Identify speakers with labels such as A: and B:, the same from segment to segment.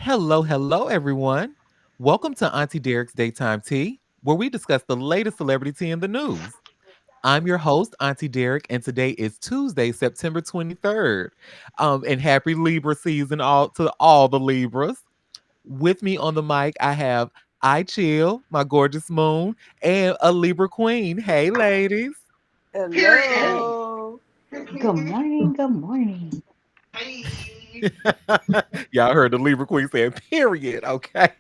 A: Hello, hello, everyone. Welcome to Auntie Derek's Daytime Tea, where we discuss the latest celebrity tea in the news. I'm your host, Auntie Derek, and today is Tuesday, September 23rd. And happy Libra season all to all the Libras. With me on the mic, I have I Chill, my gorgeous moon, and a Libra queen. Hey, ladies.
B: Period.
C: Hey,
D: Hello.
C: good morning. Good morning.
B: Hey.
A: Y'all heard the Libra queen saying, period, okay?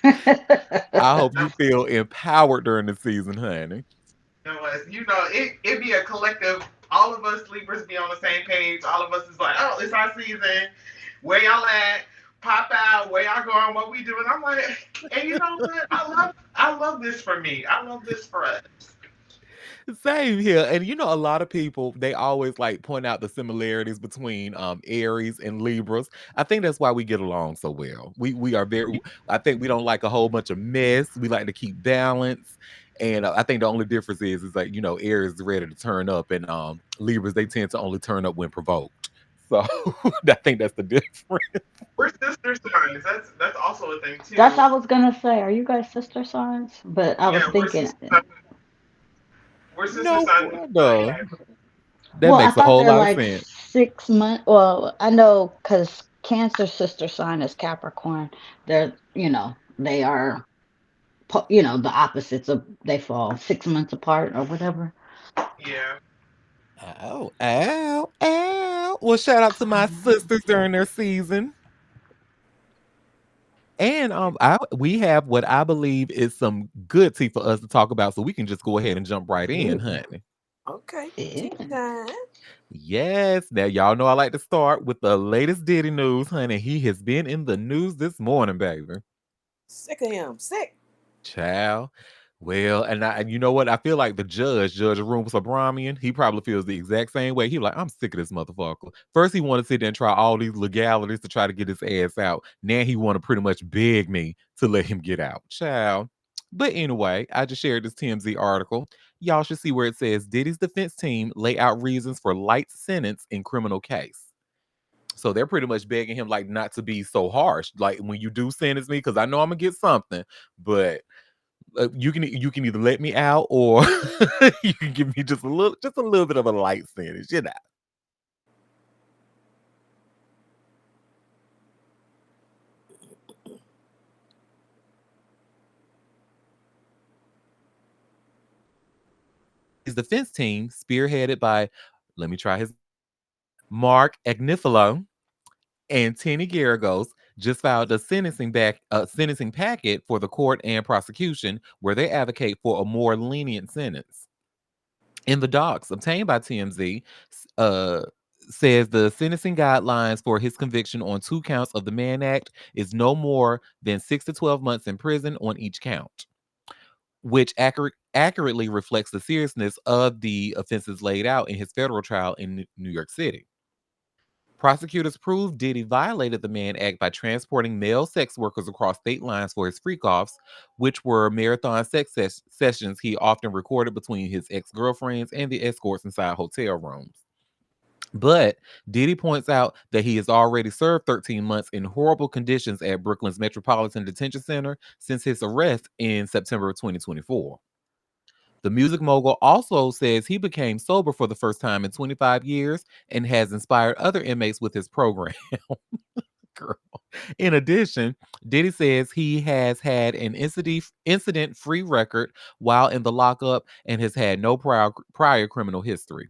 A: I hope
B: No,
A: you feel empowered during the season, honey.
B: no, it be a collective. All of us Libras be on the same page. All of us is like, oh, it's our season. Where y'all at? Pop out. Where y'all going? What we doing? I'm like, and you know what? I love this for me. I love this for us.
A: Same here. And a lot of people they always like point out the similarities between Aries and Libras. I think that's why we get along so well. We are very I think we don't like a whole bunch of mess. We like to keep balance. And I think the only difference is like, Aries is ready to turn up and Libras they tend to only turn up when provoked. So I think that's the difference.
B: We're sister signs. That's also a thing
C: That's
B: too.
C: what I was gonna say. Are you guys sister signs? But I was
B: Yeah, we're
C: thinking,
B: sister. Signs. We're sister
A: No
B: signs.
A: wonder. That
C: well, I
A: makes a
C: thought
A: whole
C: they're
A: lot of
C: like
A: sense.
C: 6 months. Well, I know because Cancer sister sign is Capricorn. They're, they are, the opposites of, they fall 6 months apart or whatever.
B: Yeah.
A: Ow, ow, ow. Well, shout out to my sisters during their season. And we have what I believe is some good tea for us to talk about, so we can just go ahead and jump right in,
C: Ooh,
A: honey.
D: Okay. Tea
C: yeah.
D: time.
A: Yes, now y'all know I like to start with the latest Diddy news, honey. He has been in the news this morning, baby.
D: Sick of him. Sick.
A: Child. Well, and you know what? I feel like the Judge Arun Abramian, he probably feels the exact same way. He like, I'm sick of this motherfucker. First, he want to sit there and try all these legalities to try to get his ass out. Now he want to pretty much beg me to let him get out. Child. But anyway, I just shared this TMZ article. Y'all should see where it says Diddy's defense team lay out reasons for light sentence in criminal case. So they're pretty much begging him like not to be so harsh. Like when you do sentence me, because I know I'm gonna get something, but you can either let me out or you can give me just a little bit of a light sentence. His defense team, spearheaded by, let me try his Mark Agnifilo and Tenny Garagos, just filed a sentencing packet for the court and prosecution, where they advocate for a more lenient sentence. In the docs obtained by TMZ, uh, says the sentencing guidelines for his conviction on two counts of the Mann Act is no more than 6 to 12 months in prison on each count, which accurately reflects the seriousness of the offenses laid out in his federal trial in New York City. Prosecutors proved Diddy violated the Mann Act by transporting male sex workers across state lines for his freak offs, which were marathon sessions he often recorded between his ex girlfriends and the escorts inside hotel rooms. But Diddy points out that he has already served 13 months in horrible conditions at Brooklyn's Metropolitan Detention Center since his arrest in September of 2024. The music mogul also says he became sober for the first time in 25 years and has inspired other inmates with his program. Girl. In addition, Diddy says he has had an incident-free record while in the lockup and has had no prior criminal history.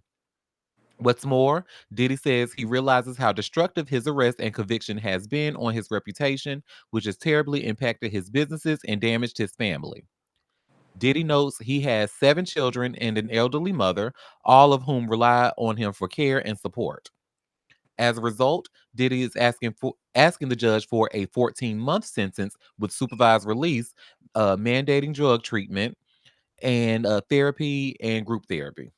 A: What's more, Diddy says he realizes how destructive his arrest and conviction has been on his reputation, which has terribly impacted his businesses and damaged his family. Diddy notes he has 7 children and an elderly mother, all of whom rely on him for care and support. As a result, Diddy is asking the judge for a 14-month sentence with supervised release, mandating drug treatment and therapy and group therapy.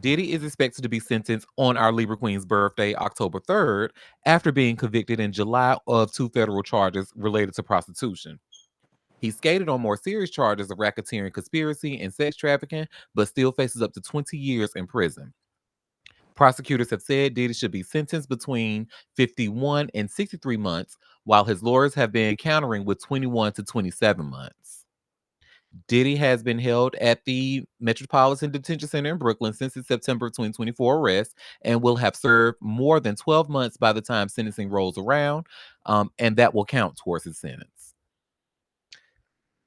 A: Diddy is expected to be sentenced on our Libra Queen's birthday, October 3rd, after being convicted in July of 2 federal charges related to prostitution. He skated on more serious charges of racketeering conspiracy and sex trafficking, but still faces up to 20 years in prison. Prosecutors have said Diddy should be sentenced between 51 and 63 months, while his lawyers have been countering with 21 to 27 months. Diddy has been held at the Metropolitan Detention Center in Brooklyn since his September 2024 arrest and will have served more than 12 months by the time sentencing rolls around, and that will count towards his sentence.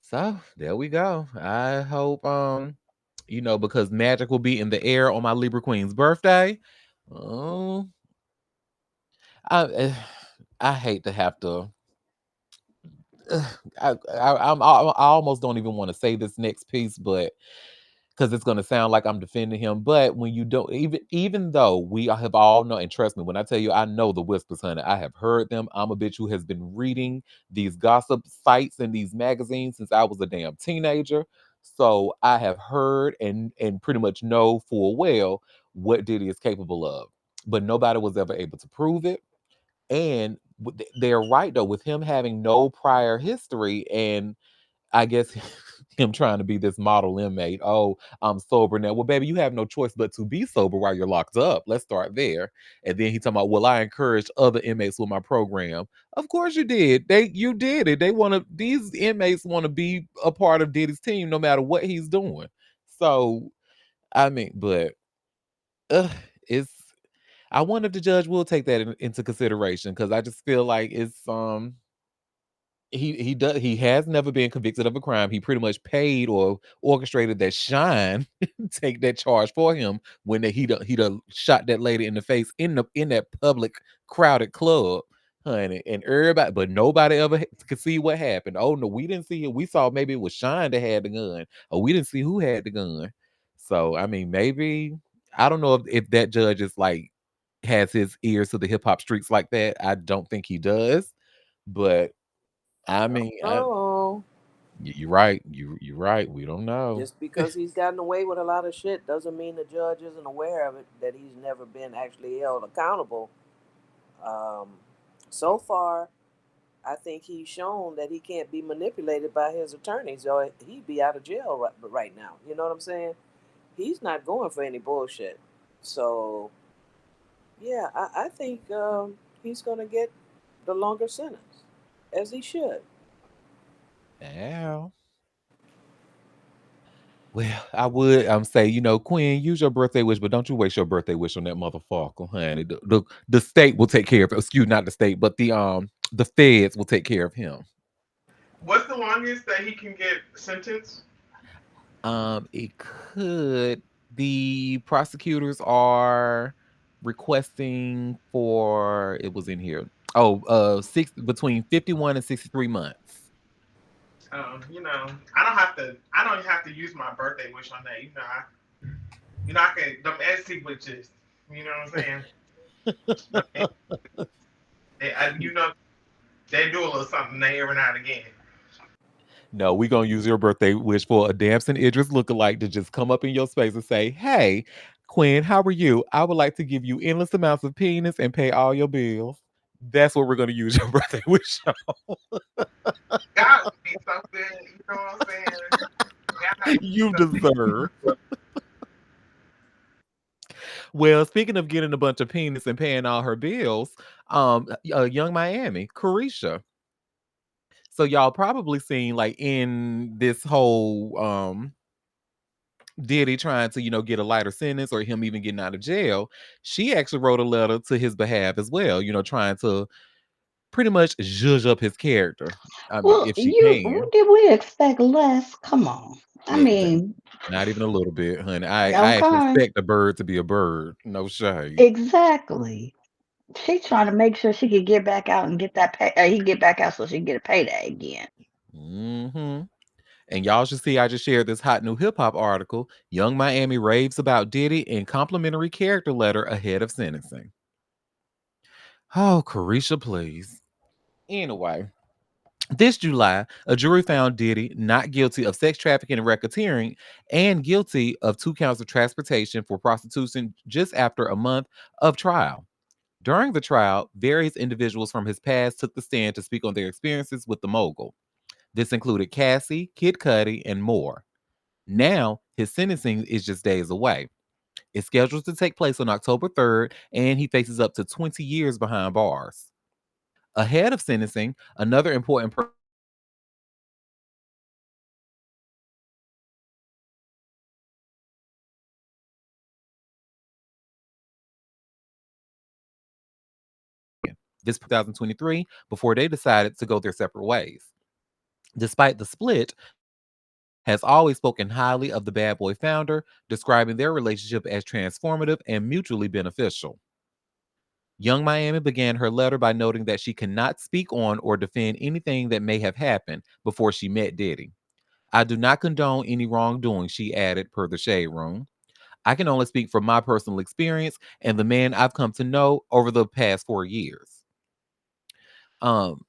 A: So there we go. I hope, because magic will be in the air on my Libra Queen's birthday. Oh, I, eh, I hate to have to. I almost don't even want to say this next piece, but because it's going to sound like I'm defending him. But when you don't, even though we have all know, and trust me, when I tell you I know the whispers, honey, I have heard them. I'm a bitch who has been reading these gossip sites and these magazines since I was a damn teenager. So I have heard and pretty much know full well what Diddy is capable of. But nobody was ever able to prove it. And they're right though, with him having no prior history, and I guess him trying to be this model inmate. Oh, I'm sober now. Well, baby, you have no choice but to be sober while you're locked up. Let's start there. And then he talking about, well, I encouraged other inmates with my program. Of course you did. You did it. These inmates want to be a part of Diddy's team no matter what he's doing. So I mean, but uh, it's I wonder if the judge will take that into consideration, because I just feel like it's he has never been convicted of a crime. He pretty much paid or orchestrated that Shine take that charge for him when he done shot that lady in the face in that public crowded club, honey, and everybody, but nobody ever could see what happened. Oh no, we didn't see it. We saw maybe it was Shine that had the gun, or we didn't see who had the gun. So I mean, maybe I don't know if that judge is like has his ears to the hip hop streets like that. I don't think he does, but I mean,
D: Oh,
A: you're right. You're right. We don't know.
D: just because he's gotten away with a lot of shit doesn't mean the judge isn't aware of it, that he's never been actually held accountable. Um, so far, I think he's shown that he can't be manipulated by his attorneys, or he'd be out of jail right now. You know what I'm saying? He's not going for any bullshit. So, yeah, I think he's going to get the longer sentence, as he should.
A: Yeah. Well, I would say, Quinn, use your birthday wish, but don't you waste your birthday wish on that motherfucker, honey. The state will take care of it. Excuse not the state, but the feds will take care of him.
B: What's the longest that he can get sentenced?
A: It could the prosecutors are requesting for it was in here. Oh, six between 51 and 63 months.
B: I don't have to. I don't have to use my birthday wish on that. I can them Etsy witches. You know what I'm saying? They, I, you know, they do a little something they every now and again.
A: No, we gonna use your birthday wish for a Damson Idris lookalike to just come up in your space and say, "Hey, Quinn, how are you? I would like to give you endless amounts of penis and pay all your bills." That's what we're gonna use your birthday wish on.
B: God would be something. You know what I'm saying? God would be
A: You
B: something.
A: deserve. Well, speaking of getting a bunch of penis and paying all her bills, Young Miami, Carisha. So y'all probably seen like in this whole Diddy trying to, get a lighter sentence or him even getting out of jail, she actually wrote a letter to his behalf as well, trying to pretty much zhuzh up his character. I mean,
C: Well,
A: if she can.
C: did we expect less? Come on. I
A: It, that-
C: mean,
A: Not even a little bit, honey. I
C: okay,
A: expect a bird to be a bird. No shade.
C: exactly. She trying to make sure she could get back out and get that pay. He get back out so she can get a payday again.
A: Hmm. And y'all should see I just shared this hot new hip hop article. Young Miami raves about Diddy in complimentary character letter ahead of sentencing. Oh, Carisha, please. Anyway, this July, a jury found Diddy not guilty of sex trafficking and racketeering and guilty of 2 counts of transportation for prostitution just after a month of trial. During the trial, various individuals from his past took the stand to speak on their experiences with the mogul. This included Cassie, Kid Cudi, and more. Now, his sentencing is just days away. It's scheduled to take place on October 3rd, and he faces up to 20 years behind bars. Ahead of sentencing, another important person in the case is Auntie, this 2023 before they decided to go their separate ways. Despite the split, Auntie has always spoken highly of the Bad Boy founder, describing their relationship as transformative and mutually beneficial. Young Miami began her letter by noting that she cannot speak on or defend anything that may have happened before she met Diddy. I do not condone any wrongdoing, she added, per the Shade Room. I can only speak from my personal experience and the man I've come to know over the past 4 years. Um,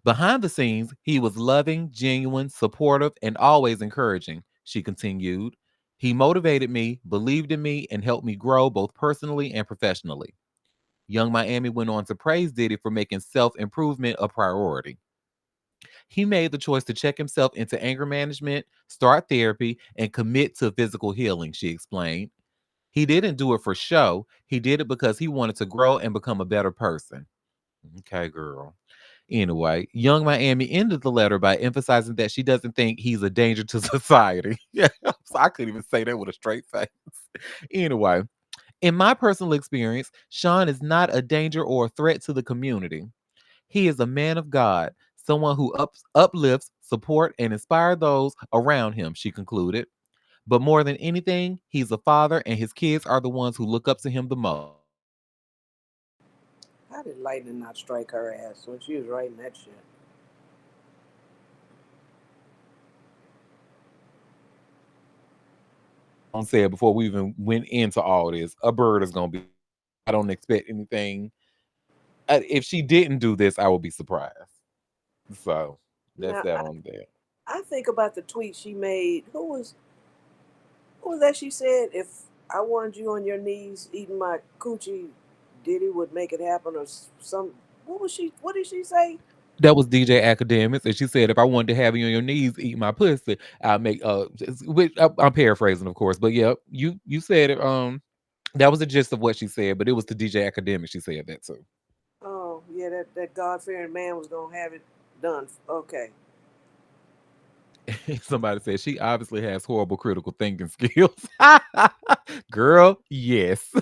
A: Behind the scenes, he was loving, genuine, supportive, and always encouraging, she continued. He motivated me, believed in me, and helped me grow both personally and professionally. Young Miami went on to praise Diddy for making self improvement a priority. He made the choice to check himself into anger management, start therapy, and commit to physical healing, she explained. He didn't do it for show, he did it because he wanted to grow and become a better person. Okay, girl. Anyway, Young Miami ended the letter by emphasizing that she doesn't think he's a danger to society. Yeah, so I couldn't even say that with a straight face. Anyway, in my personal experience, Sean is not a danger or a threat to the community. He is a man of God, someone who uplifts, support, and inspire those around him, she concluded. But more than anything, he's a father, and his kids are the ones who look up to him the most.
D: How did lightning not strike her ass when she was writing that shit?
A: I said before we even went into all this, a bird is gonna be. I don't expect anything. If she didn't do this, I would be surprised. So that's
D: Now
A: that on that.
D: I think about the tweet she made. Who was that? She said, "If I wanted you on your knees eating my coochie, Diddy would make it happen." Or some. What was she? What did she say?
A: That was DJ Academics, and she said, "If I wanted to have you on your knees eat my pussy, I'll make." Which I'm paraphrasing, of course, but yeah, you said it. That was the gist of what she said, but it was the DJ Academics. She said that too.
D: Oh yeah, that God fearing man was gonna have it done. Okay.
A: Somebody said she obviously has horrible critical thinking skills. Girl, yes.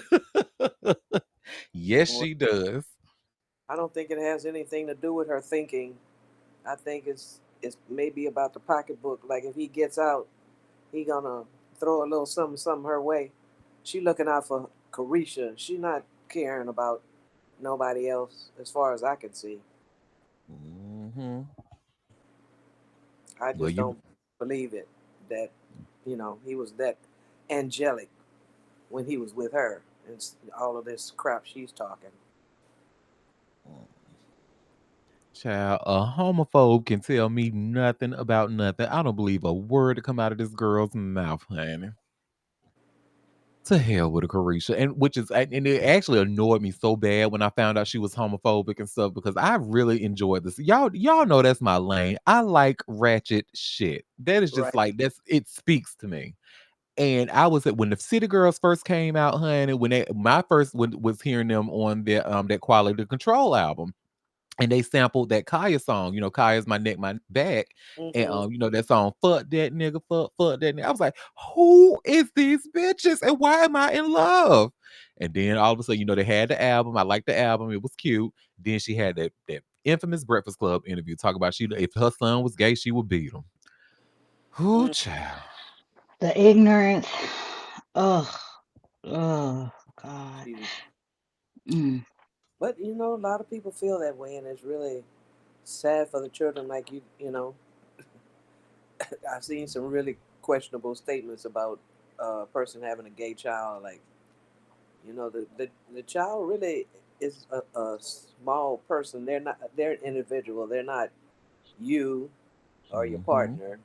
A: Yes,
D: Well,
A: she does.
D: I don't think it has anything to do with her thinking. I think it's maybe about the pocketbook. Like if he gets out, he gonna throw a little something something her way. She looking out for Carisha. She not caring about nobody else, as far as I can see.
A: Hmm.
D: I
A: Well,
D: just don't believe it that he was that angelic when he was with her and all of this crap she's talking.
A: child, a homophobe can tell me nothing about nothing. I don't believe a word to come out of this girl's mouth, honey. To hell with a Carisha, and and it actually annoyed me so bad when I found out she was homophobic and stuff because I really enjoyed this. Y'all know that's my lane. I like ratchet shit. That is just
D: Right.
A: like that's it speaks to me. And I was at when the City Girls first came out, honey. When they my first when, was hearing them on their that Quality Control album, and they sampled that Kaya song. Kaya's My Neck, My Back. And
D: Mm-hmm.
A: that song, fuck that nigga, fuck that nigga. I was like, who is these bitches? And why am I in love? And then all of a sudden, they had the album. I liked the album. It was cute. Then she had that infamous Breakfast Club interview talk about she if her son was gay, she would beat him. Who
D: Mm.
A: child?
C: The ignorance. Ugh. Oh God.
D: She,
C: Mm.
D: but a lot of people feel that way, and it's really sad for the children. Like I've seen some really questionable statements about a person having a gay child. Like, the child really is a small person. They're an individual. They're not you or your
A: Hmm.
D: partner.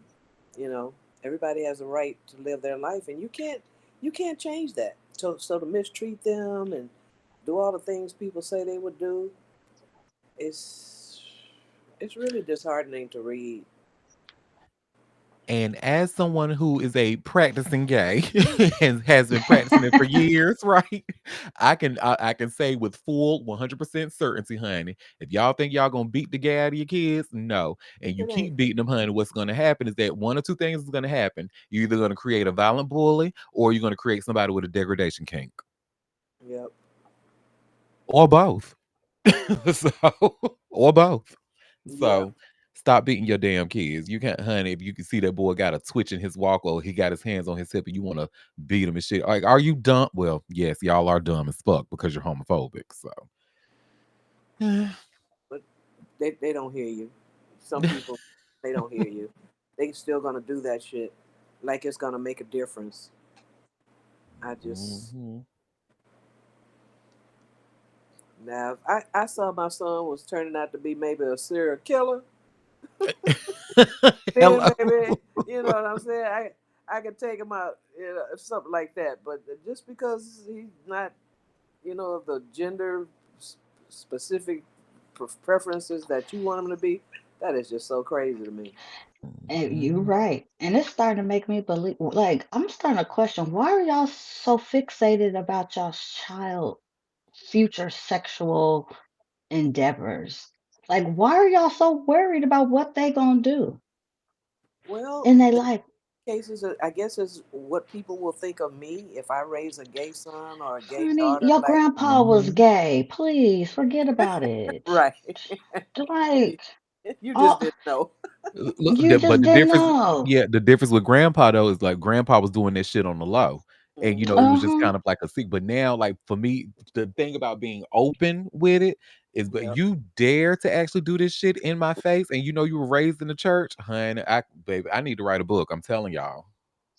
D: You know, everybody has a right to live their life, and you can't change that. So to mistreat them and do all the things people say they would do, it's it's really disheartening to read.
A: And as someone who is a practicing gay and has been practicing it for years, right? I can say with full 100% certainty, honey, if y'all think y'all gonna beat the gay out of your kids, no. And you
D: It ain't.
A: keep beating them, honey, what's gonna happen is that one or two things is gonna happen. You're either gonna create a violent bully or you're gonna create somebody with a degradation kink.
D: Yep.
A: Or both. So or both.
D: Yeah.
A: So stop beating your damn kids. You can't, honey. If you can see that boy got a twitch in his walk or he got his hands on his hip and you want to beat him and shit. Like, are you dumb? Well, yes, y'all are dumb as fuck because you're homophobic. So
D: But they don't hear you. Some people, they don't hear you. They still gonna do that shit like it's gonna make a difference. I just
A: Mhm.
D: now if I saw my son was turning out to be maybe a serial killer, then
A: Hello.
D: maybe you know what I'm saying. I could take him out, something like that. But just because he's not, of the gender specific preferences that you want him to be, that is just so crazy to me.
C: And you're
A: Mhm.
C: right. And it's starting to make me believe, like, I'm starting to question why are y'all so fixated about y'all's child future sexual endeavors? Like, why are y'all so worried about what they gonna do
D: Well,
C: in their life?
D: cases, I guess, is what people will think of me if I raise a gay son or a gay
C: Honey,
D: daughter.
C: your
D: Like,
C: grandpa was
A: Mhm.
C: gay. Please forget about it.
D: right?
C: Like,
D: You just
C: oh,
D: didn't know.
A: Look,
C: you
A: but
C: just
A: the
C: didn't
A: difference,
C: know.
A: yeah, the difference with grandpa though is like grandpa was doing this shit on the low. And it
D: Hmm.
A: was just
C: Uh-huh.
A: kind of like a secret. But now, like for me, the thing about being open with it is, but
D: Yep.
A: you dare to actually do this shit in my face, and you were raised in the church, honey. Baby, I need to write a book. I'm telling y'all.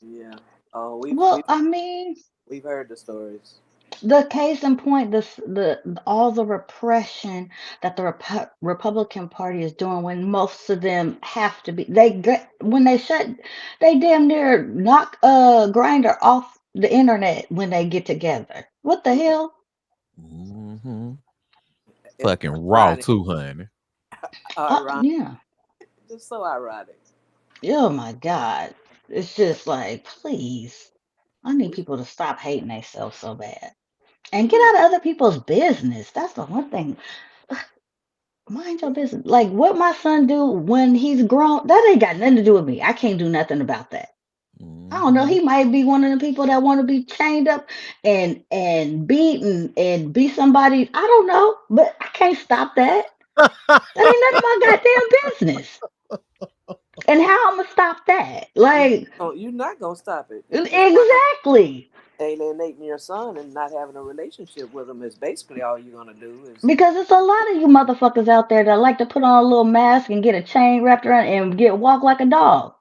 D: Yeah. Oh, we've
C: Well,
D: we've
C: I mean,
D: we've heard the stories.
C: the case in point, all the repression that the Republican Party is doing when most of them have to be when they shut they damn near knock Grinder off the internet when they get together. What the
D: Yeah.
C: hell?
A: Hmm.
D: It,
A: Fucking raw
D: ironic.
A: too, honey.
D: Ironic.
C: Yeah.
D: Just so ironic.
C: Oh my God. It's just like, please. I need
D: We
C: people to stop hating themselves so bad.
D: we
C: And get
D: really
C: out of other people's business. That's the one thing. Mind your business. Like what my son do when he's grown, that ain't got nothing to do with me. I can't do nothing about that. I don't know.
A: Hmm.
C: He might be one of the people that want to be chained up and beaten and be somebody. I don't know, but I can't stop that. That ain't none of my goddamn business. And how I'm gonna stop that? Like
D: you're not gonna stop it. You just wind up
C: exactly.
D: alienating your son and not having a relationship with him. Is basically all you're gonna do. Is
C: Because it's a lot of you motherfuckers out there that like to put on a little mask and get a chain wrapped around and get walk like a dog.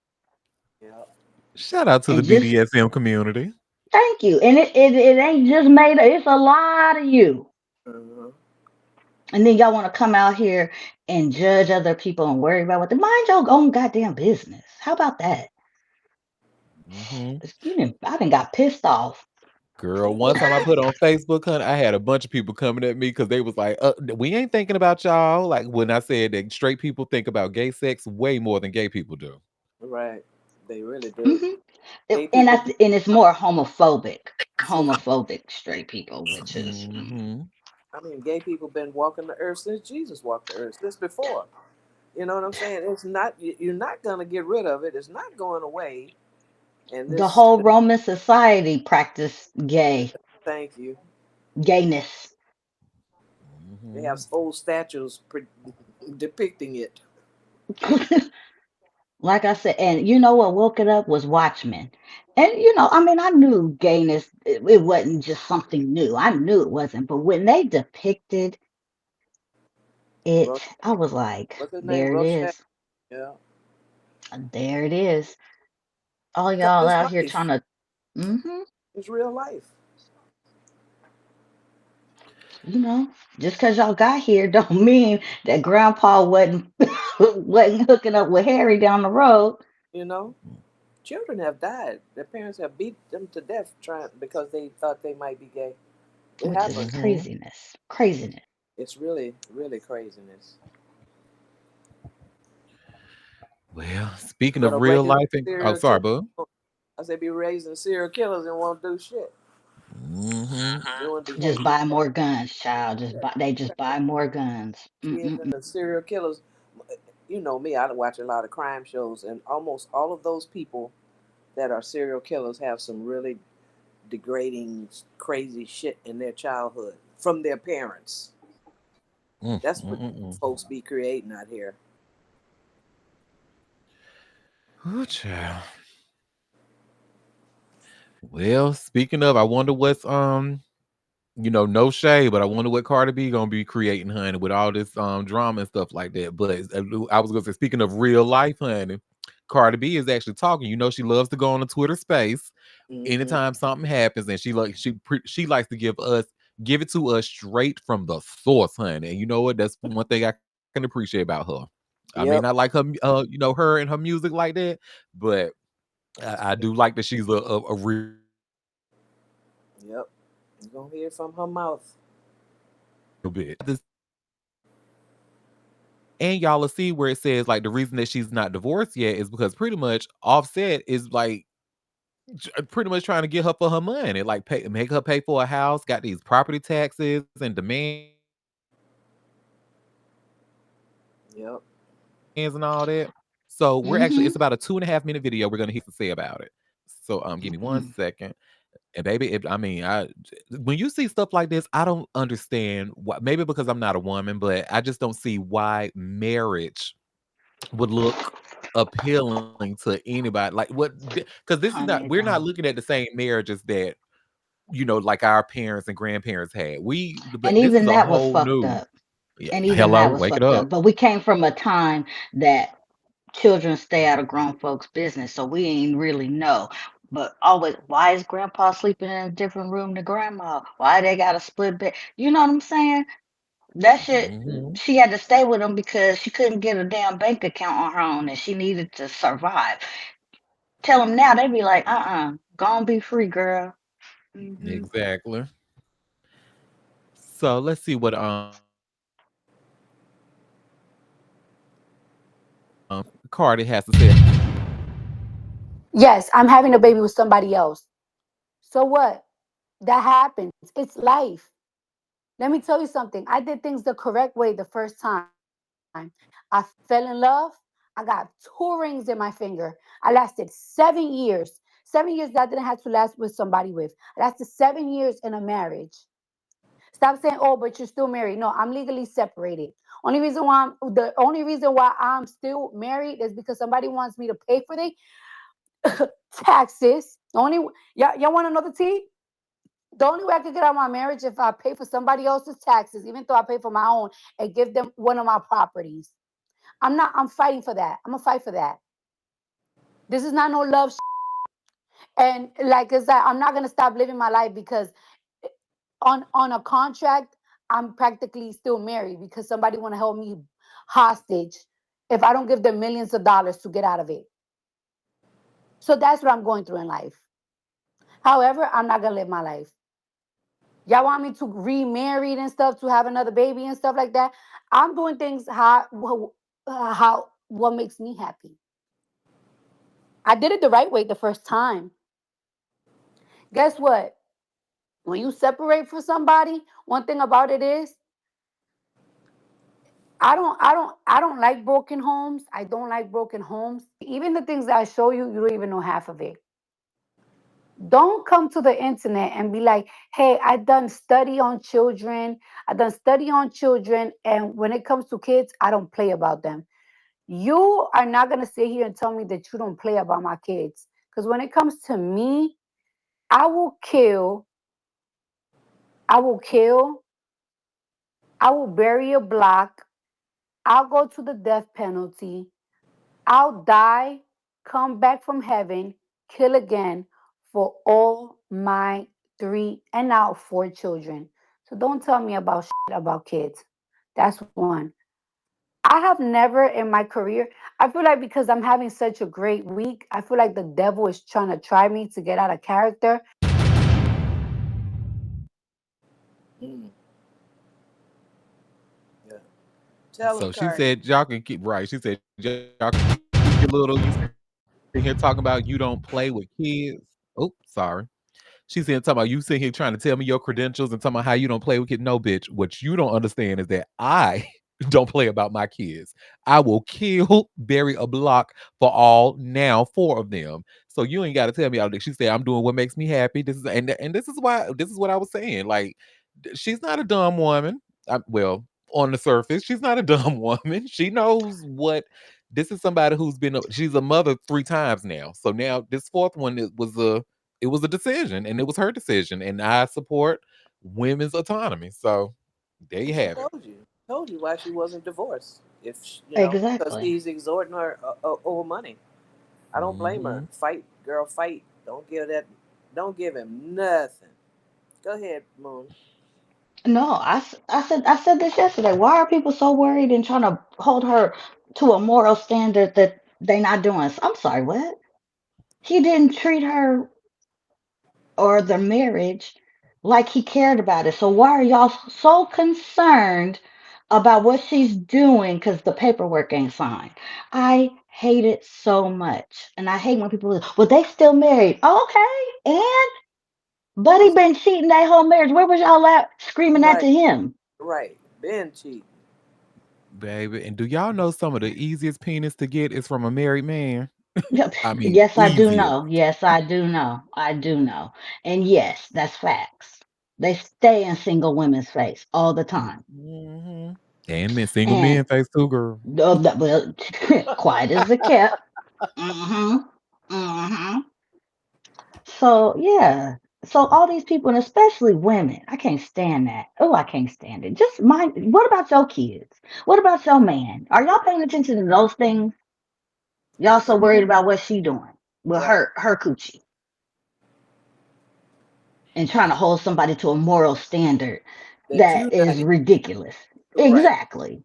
D: yeah.
A: Shout out to the
C: And just
A: BDSM community.
C: thank you. And it ain't just made it's a lot of you.
D: Uh-huh.
C: And then y'all want to come out here and judge other people and worry about what they mind your own goddamn business. How about that?
A: Hmm.
C: I done got pissed off.
A: Girl,
D: They
A: one
D: get
A: time I put on Facebook, honey, I had a bunch of people coming at me because they was like, we ain't thinking about y'all. Like when I said that straight people think about gay sex way more than gay people do.
D: right. They really do.
C: Hmm
D: Gay people be
C: and it's more
D: since.
C: homophobic straight people, which is
A: Hmm.
D: I mean, gay people been walking the earth since Jesus walked the earth. Since before. You know what I'm saying? It's not. You're not gonna get rid of it. It's not going away. And
C: the
D: this.
C: whole Roman society practiced
D: Thank you.
C: gayness.
D: They have
A: Hmm.
D: old statues depicting it.
C: Like I said, and you know what woke it up was Watchmen. And I mean, I knew gayness, it wasn't just something new. I knew it wasn't. But when they depicted it,
D: Ro-
C: I was like,
D: What's his name?
C: there it
D: Rorschach.
C: is.
D: Yeah.
C: There it is. All
D: Because
C: y'all
D: it's
C: out here
D: life.
C: trying to, hmm
D: It's real life.
C: you know, just because y'all got here don't mean that grandpa wasn't wasn't hooking up with Harry down the road,
D: You know, children have died. Their parents have beat them to death trying because they thought they might be gay. It
C: which is
D: happens.
A: Hmm.
C: craziness. Craziness.
D: It's really, really craziness.
A: Well, speaking
D: But a
A: of real
D: regular
A: life and oh,
D: serial killer,
A: sorry, bud.
D: I said, be raising serial killers and won't do shit.
A: Mhm.
D: Doing
C: Just
D: behavior.
C: buy more guns, child.
D: Yeah,
C: They just buy more guns.
D: kids and
C: Mm-mm-mm.
D: the serial killers. You know me, I watch a lot of crime shows, and almost all of those people that are serial killers have some really degrading, crazy shit in their childhood from their parents. That's what folks be creating out here.
A: Ooh, child. Well, speaking of, I wonder what's no shade, but I wonder what Cardi B gonna be creating, honey, with all this drama and stuff like that. But I was gonna say, speaking of real life, honey, Cardi B is actually talking. You know, she loves to go on a Twitter space
D: Hmm.
A: anytime something happens, and she likes to give it to us straight from the source, honey. And you know what? That's one thing I can appreciate about her. I may not like
D: Yep,
A: her, her and her music like that, but I do like that she's a real bit.
D: yep. You're gonna hear from her mouth.
A: And y'all will see where it says like the reason that she's not divorced yet is because pretty much Offset is like pretty much trying to get her for her money, like make her pay for a house, got these property taxes and demands and all that. So we're actually it's about a 2.5 minute
D: Yep.
A: video. We're gonna hear what she has to say about it. So give me one second. And baby, when you see stuff like this, I don't understand why. Maybe because I'm not a woman, but I just don't see why marriage would look appealing to anybody. Like what? Because this is not. We're not looking at the
C: Honey,
A: same
C: don't.
A: marriages that like our parents and grandparents had. But
C: And
A: this is
C: even
A: a
C: that was
A: whole
C: fucked
A: new.
C: up.
A: Yeah.
C: And even
A: Hello,
C: that was
A: wake it
C: fucked
A: up.
C: up. But we came from a time that children stay out of grown folks' business, so we ain't really know. But always, why is grandpa sleeping in a different room than grandma? Why they got a split bed? You know what I'm saying? That shit,
A: Hmm.
C: she had to stay with him because she couldn't get a damn bank account on her own and she needed to survive. Tell them now, they be like, go on, be free, girl. Hmm.
A: Exactly. So let's see what Cardi has to say.
E: Yes, I'm having a baby with somebody else. So what? That happens. It's life. Let me tell you something. I did things the correct way the first time. I fell in love. I got two rings in my finger. I lasted 7 years. 7 years that I didn't have to last with somebody with. I lasted 7 years in a marriage. Stop saying, "Oh, but you're still married." No, I'm legally separated. The only reason why I'm still married is because somebody wants me to pay for their taxes. Y'all want to know the tea? The only way I could get out of my marriage if I pay for somebody else's taxes, even though I pay for my own, and give them one of my properties. I'm fighting for that. I'm gonna fight for that. This is not no love. And like I said, I'm not gonna stop living my life because on a contract, I'm practically still married because somebody wanna hold me hostage if I don't give them millions of dollars to get out of it. So that's what I'm going through in life. However, I'm not gonna live my life. Y'all want me to remarry and stuff to have another baby and stuff like that. I'm doing things how what makes me happy. I did it the right way the first time. Guess what? When you separate from somebody, one thing about it is I don't like broken homes. I don't like broken homes. Even the things that I show you, you don't even know half of it. Don't come to the internet and be like, hey, I done study on children. I done study on children. And when it comes to kids, I don't play about them. You are not going to sit here and tell me that you don't play about my kids. Because when it comes to me, I will kill, I will kill, I will bury a block. I'll go to the death penalty. I'll die, come back from heaven, kill again for all my three and now four children. So don't tell me about about kids. That's one. I have never in my career, I feel like because I'm having such a great week, I feel like the devil is trying to try me to get out of character.
D: Mm, yeah.
A: So
D: Tell
A: she
D: them,
A: said
D: Cardi.
A: y'all can keep right. She said y'all can keep your baby. little, you sitting here talking about you don't play with kids. Oh, sorry. She said, talking about you sitting here trying to tell me your credentials and talking about how you don't play with kids. No, bitch. What you don't understand is that I don't play about my kids. I will kill, bury a block for all now four of them. So you ain't got to tell me all that. She said, I'm doing what makes me happy. This is and this is why this is what I was saying. Like, she's not a dumb woman. Well, on the surface, she's not a dumb woman. She knows what this is somebody who's been she's a mother three times now. So now this fourth one it was a decision and it was her decision. And I support women's autonomy. So there you
D: Well, she
A: have it.
D: told you why she wasn't divorced. If because
C: Exactly.
D: he's exhorting her over money. I don't blame her.
A: Hmm.
D: Fight, girl, fight. Don't give him nothing. Go ahead, Moon.
C: No, I said this yesterday. Why are people so worried and trying to hold her to a moral standard that they not doing? I'm sorry, what? He didn't treat her or the marriage like he cared about it. So why are y'all so concerned about what she's doing because the paperwork ain't signed? I hate it so much. And I hate when people, well, they still married. Okay. And
D: Who
C: Buddy
D: is
C: been cheating that whole marriage. Where was y'all at screaming that
D: right?
C: to him?
D: Right. Ben cheating.
A: Baby. And do y'all know some of the easiest penis to get is from a married man?
C: Yep.
A: I mean,
C: Yes, I do
A: easiest.
C: know. Yes, I do know. I do know. And yes, that's facts. They stay in single women's face all the time.
A: Hmm. And men, single
C: And
A: men face too, girl.
C: well, quiet as a cat. Mm-hmm. Mm-hmm. So yeah. So all these people, and especially women, I can't stand that. Oh, I can't stand it. Just mind. What about your kids? What about your man? Are y'all paying attention to those things? Y'all so worried about what she doing with
D: Right.
C: her coochie and trying to hold somebody to a moral standard
D: That you
C: that is
D: not
C: ridiculous.
D: right.
C: Exactly.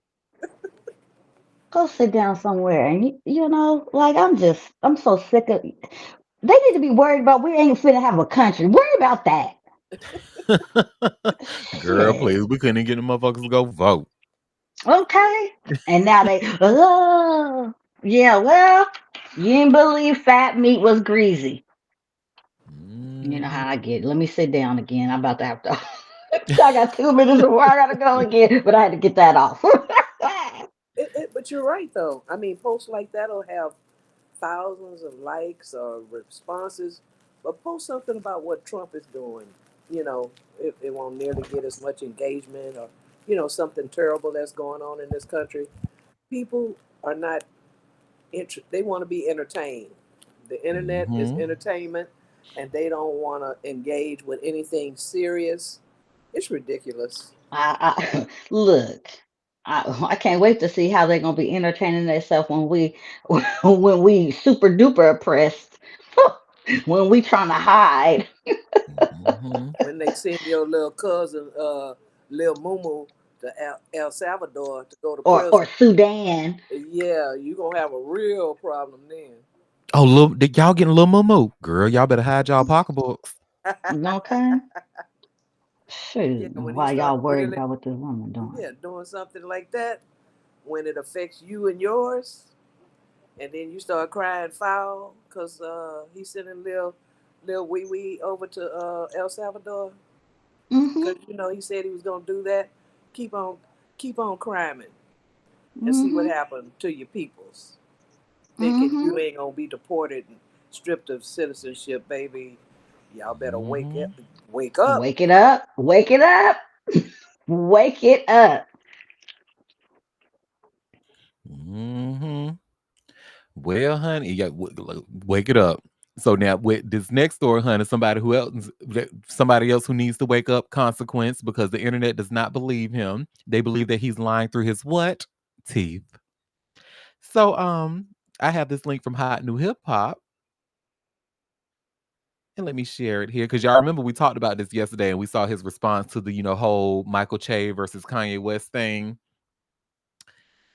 C: Go sit down somewhere and like I'm so sick of. They need to be worried about we ain't finna have a country. Worry about that.
A: Girl,
C: Shit.
A: please. We couldn't even get the motherfuckers to go vote.
C: Okay. And now they, oh, yeah, well, you didn't believe fat meat was greasy. You know
A: Hmm.
C: how I get. Let me sit down again. I'm about to have to. I got 2 minutes before I gotta go again, but I had to get that off.
D: But you're right though. I mean, posts like that'll have thousands of likes or responses, but post something about what Trump is doing. It won't nearly get as much engagement or something terrible that's going on in this country. People are not they want to be entertained. The internet is
A: Hmm.
D: entertainment, and they don't want to engage with anything serious. It's ridiculous.
C: Look. I can't wait to see how they're gonna be entertaining themselves when we when we super duper oppressed when we trying to hide
A: Hmm.
D: When they send your little cousin, Lil Mumu, to El Salvador to go to
C: or
D: prison,
C: Sudan.
D: yeah, you gonna have a real problem then.
A: Oh, look, y'all getting a little moo. Girl, y'all better hide y'all pocketbooks.
C: Okay,
D: Yeah,
C: shoot.
D: when he
C: Why
D: starts
C: y'all worried
D: really,
C: about what this woman doing?
D: yeah, doing something like that, when it affects you and yours, and then you start crying foul because he's sending Lil Wee Wee over to El Salvador
C: Mm-hmm.
D: because he said he was gonna do that. Keep on, keep on crying and see what
C: Mm-hmm.
D: happened to your peoples. Thinking
C: Mm-hmm.
D: you ain't gonna be deported and stripped of citizenship, baby. Y'all better
A: Hmm.
D: wake up.
C: Wake it up. Wake it up. Wake it up.
A: Hmm. Well, honey, wake it up. So now with this next story, honey, somebody else who needs to wake up, consequence, because the internet does not believe him. They believe that he's lying through his what? Teeth. So I have this link from Hot New Hip Hop. And let me share it here because y'all remember we talked about this yesterday and we saw his response to the, whole Michael Che versus Kanye West thing.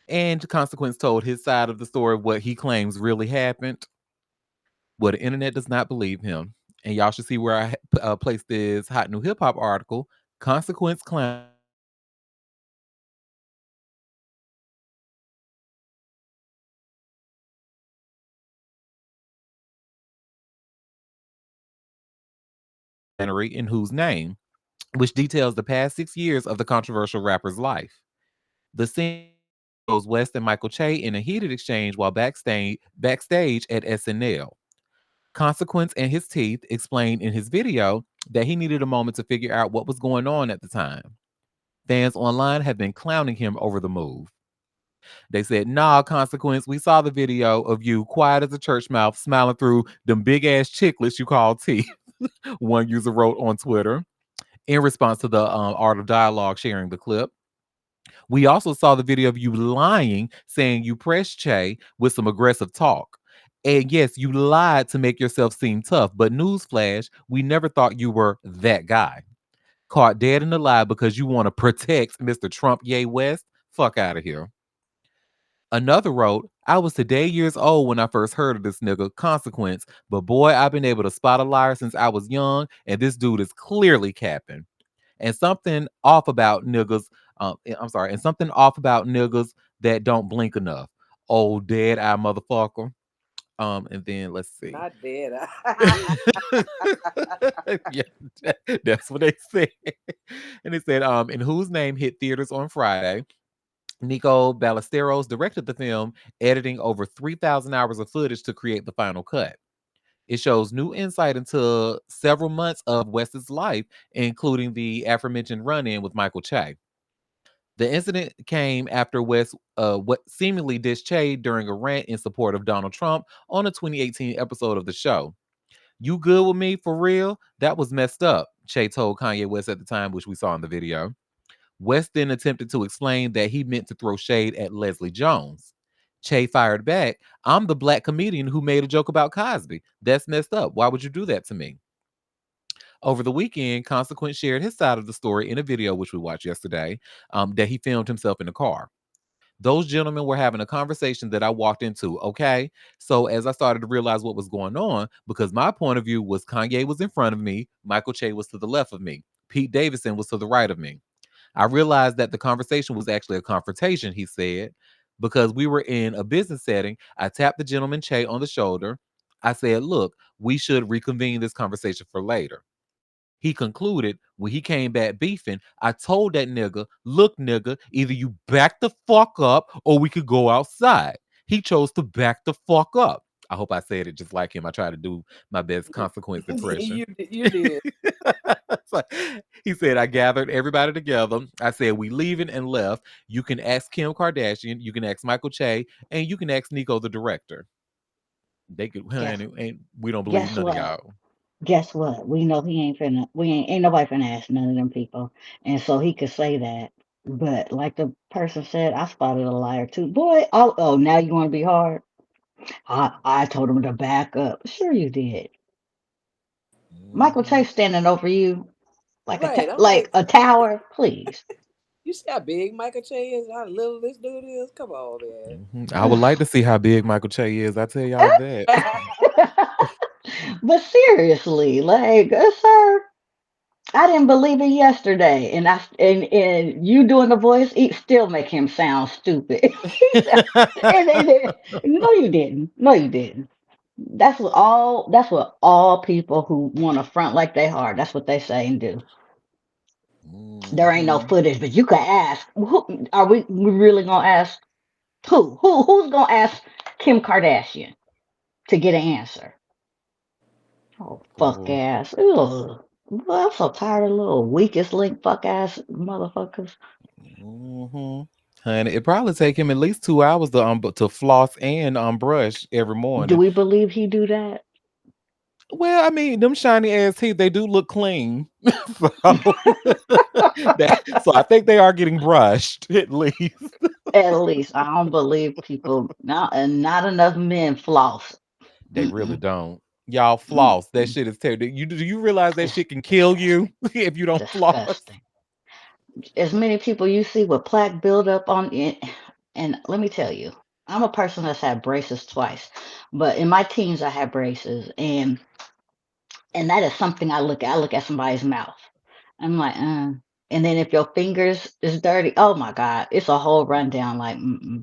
A: And Consequence told his side of the story, what he claims really happened. Well, the internet does not believe him. And y'all should see where I placed this Hot New Hip Hop article. Consequence clowns Kanye West for lying through his teeth. documentary In Whose Name, which details the past 6 years of the controversial rapper's life. The scene shows West and Michael Che in a heated exchange while backstage at SNL. Consequence and his teeth explained in his video that he needed a moment to figure out what was going on at the time. Fans online have been clowning him over the move. They said, nah, Consequence, we saw the video of you quiet as a church mouth, smiling through them big ass chiclets you call teeth. One user wrote on Twitter in response to the Art of Dialogue sharing the clip. We also saw the video of you lying, saying you pressed Che with some aggressive talk. And yes, you lied to make yourself seem tough, but newsflash, we never thought you were that guy. Caught dead in the lie because you want to protect Mr. Trump Ye West? Fuck out of here. Another wrote, I was today years old when I first heard of this nigga, Consequence, but boy, I've been able to spot a liar since I was young, and this dude is clearly capping. And something off about niggas, I'm sorry, and something off about niggas that don't blink enough. Old dead eye motherfucker. And then let's see.
D: Not dead.
A: Yeah, that's what they said. And it said, In Whose Name hit theaters on Friday. Nico Ballesteros directed the film, editing over 3,000 hours of footage to create the final cut. It shows new insight into several months of West's life, including the aforementioned run-in with Michael Che. The incident came after West what seemingly dissed Che during a rant in support of Donald Trump on a 2018 episode of the show. You good with me for real? That was messed up, Che told Kanye West at the time, which we saw in the video. West then attempted to explain that he meant to throw shade at Leslie Jones. Che fired back, I'm the black comedian who made a joke about Cosby. That's messed up. Why would you do that to me? Over the weekend, Consequence shared his side of the story in a video, which we watched yesterday, that he filmed himself in the car. Those gentlemen were having a conversation that I walked into, okay? So as I started to realize what was going on, because my point of view was Kanye was in front of me, Michael Che was to the left of me, Pete Davidson was to the right of me. I realized that the conversation was actually a confrontation, he said, because we were in a business setting. I tapped the gentleman Che on the shoulder. I said, look, we should reconvene this conversation for later. He concluded when he came back beefing, I told that nigga, look, nigga, either you back the fuck up or we could go outside. He chose to back the fuck up. I hope I said it just like him. I try to do my best Consequence impression.
D: You did.
A: So, he said, I gathered everybody together. I said, we leaving and left. You can ask Kim Kardashian, you can ask Michael Che, and you can ask Nico, the director. They could,
C: Guess
A: and we don't believe
C: guess
A: none of
C: what?
A: y'all.
C: Guess what? We know he ain't finna. We ain't nobody finna ask none of them people, and so he could say that. But like the person said, I spotted a liar too. Boy, oh, now you want to be hard? I told him to back up. Sure you did. Michael
A: Mhm,
C: Chase standing over you like
D: Right. I'm
C: like
D: like,
C: a tower. Please.
D: you see how big Michael Che is? How little this dude is? Come on, man.
A: mhm. I would like to see how big Michael Che is. I tell y'all that.
C: But seriously, like, sir, I didn't believe it yesterday, and and you doing the voice, it still make him sound stupid. He said, no, you didn't. No, you didn't. That's what all. That's what all people who want to front like they hard. That's what they say and do. There ain't no
A: Mhm.
C: footage, but you can ask. Who, are we really gonna ask who? Who's gonna ask Kim Kardashian to get an answer? Oh, fuck
A: Boy.
C: ass. Ugh. Well, I'm so tired of little weakest link fuck ass motherfuckers.
A: Mhm. Honey, it probably take him at least 2 hours to floss and brush every
C: Do
A: morning.
C: we believe he do that?
A: Well, I mean, them shiny ass teeth, they do look clean. So, so I think they are getting brushed at least.
C: At least I don't believe people. Not and not enough men floss.
A: They really
C: Mm-mm,
A: don't. Y'all floss. That
C: mm-mm.
A: shit is terrible. Do you realize that
C: It's
A: shit can kill you if you don't floss?
C: disgusting. As many people you see with plaque buildup on it, and let me tell you, I'm a person that's had braces twice, but in my teens I had braces, and that is something I look at. I look at somebody's mouth. I'm like, and then if your fingers is dirty, oh my God, it's a whole rundown. Like,
A: Hmm.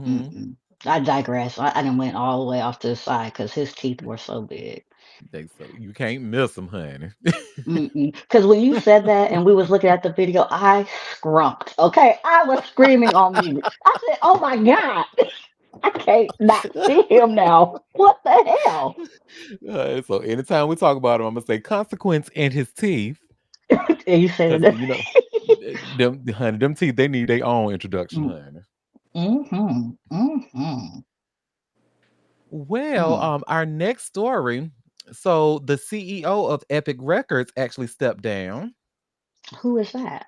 C: mm-mm. I digress. I didn't went all the way off to the side because his teeth were so big.
A: They so you can't miss them, honey.
C: Because when you said that and we was looking at the video, I scrumped. Okay, I was screaming on mute. I said, "Oh my God, I can't not see him now. What the hell?"
A: So anytime we talk about him, I'm gonna say consequence in his teeth,
C: And you said
A: because
C: it.
A: them honey, them teeth they need their own introduction,
C: Mm,
A: honey.
C: mm-hmm. Mm-hmm.
A: Well,
C: Mm.
A: our next story. So the CEO of Epic Records actually stepped down.
C: Who is that?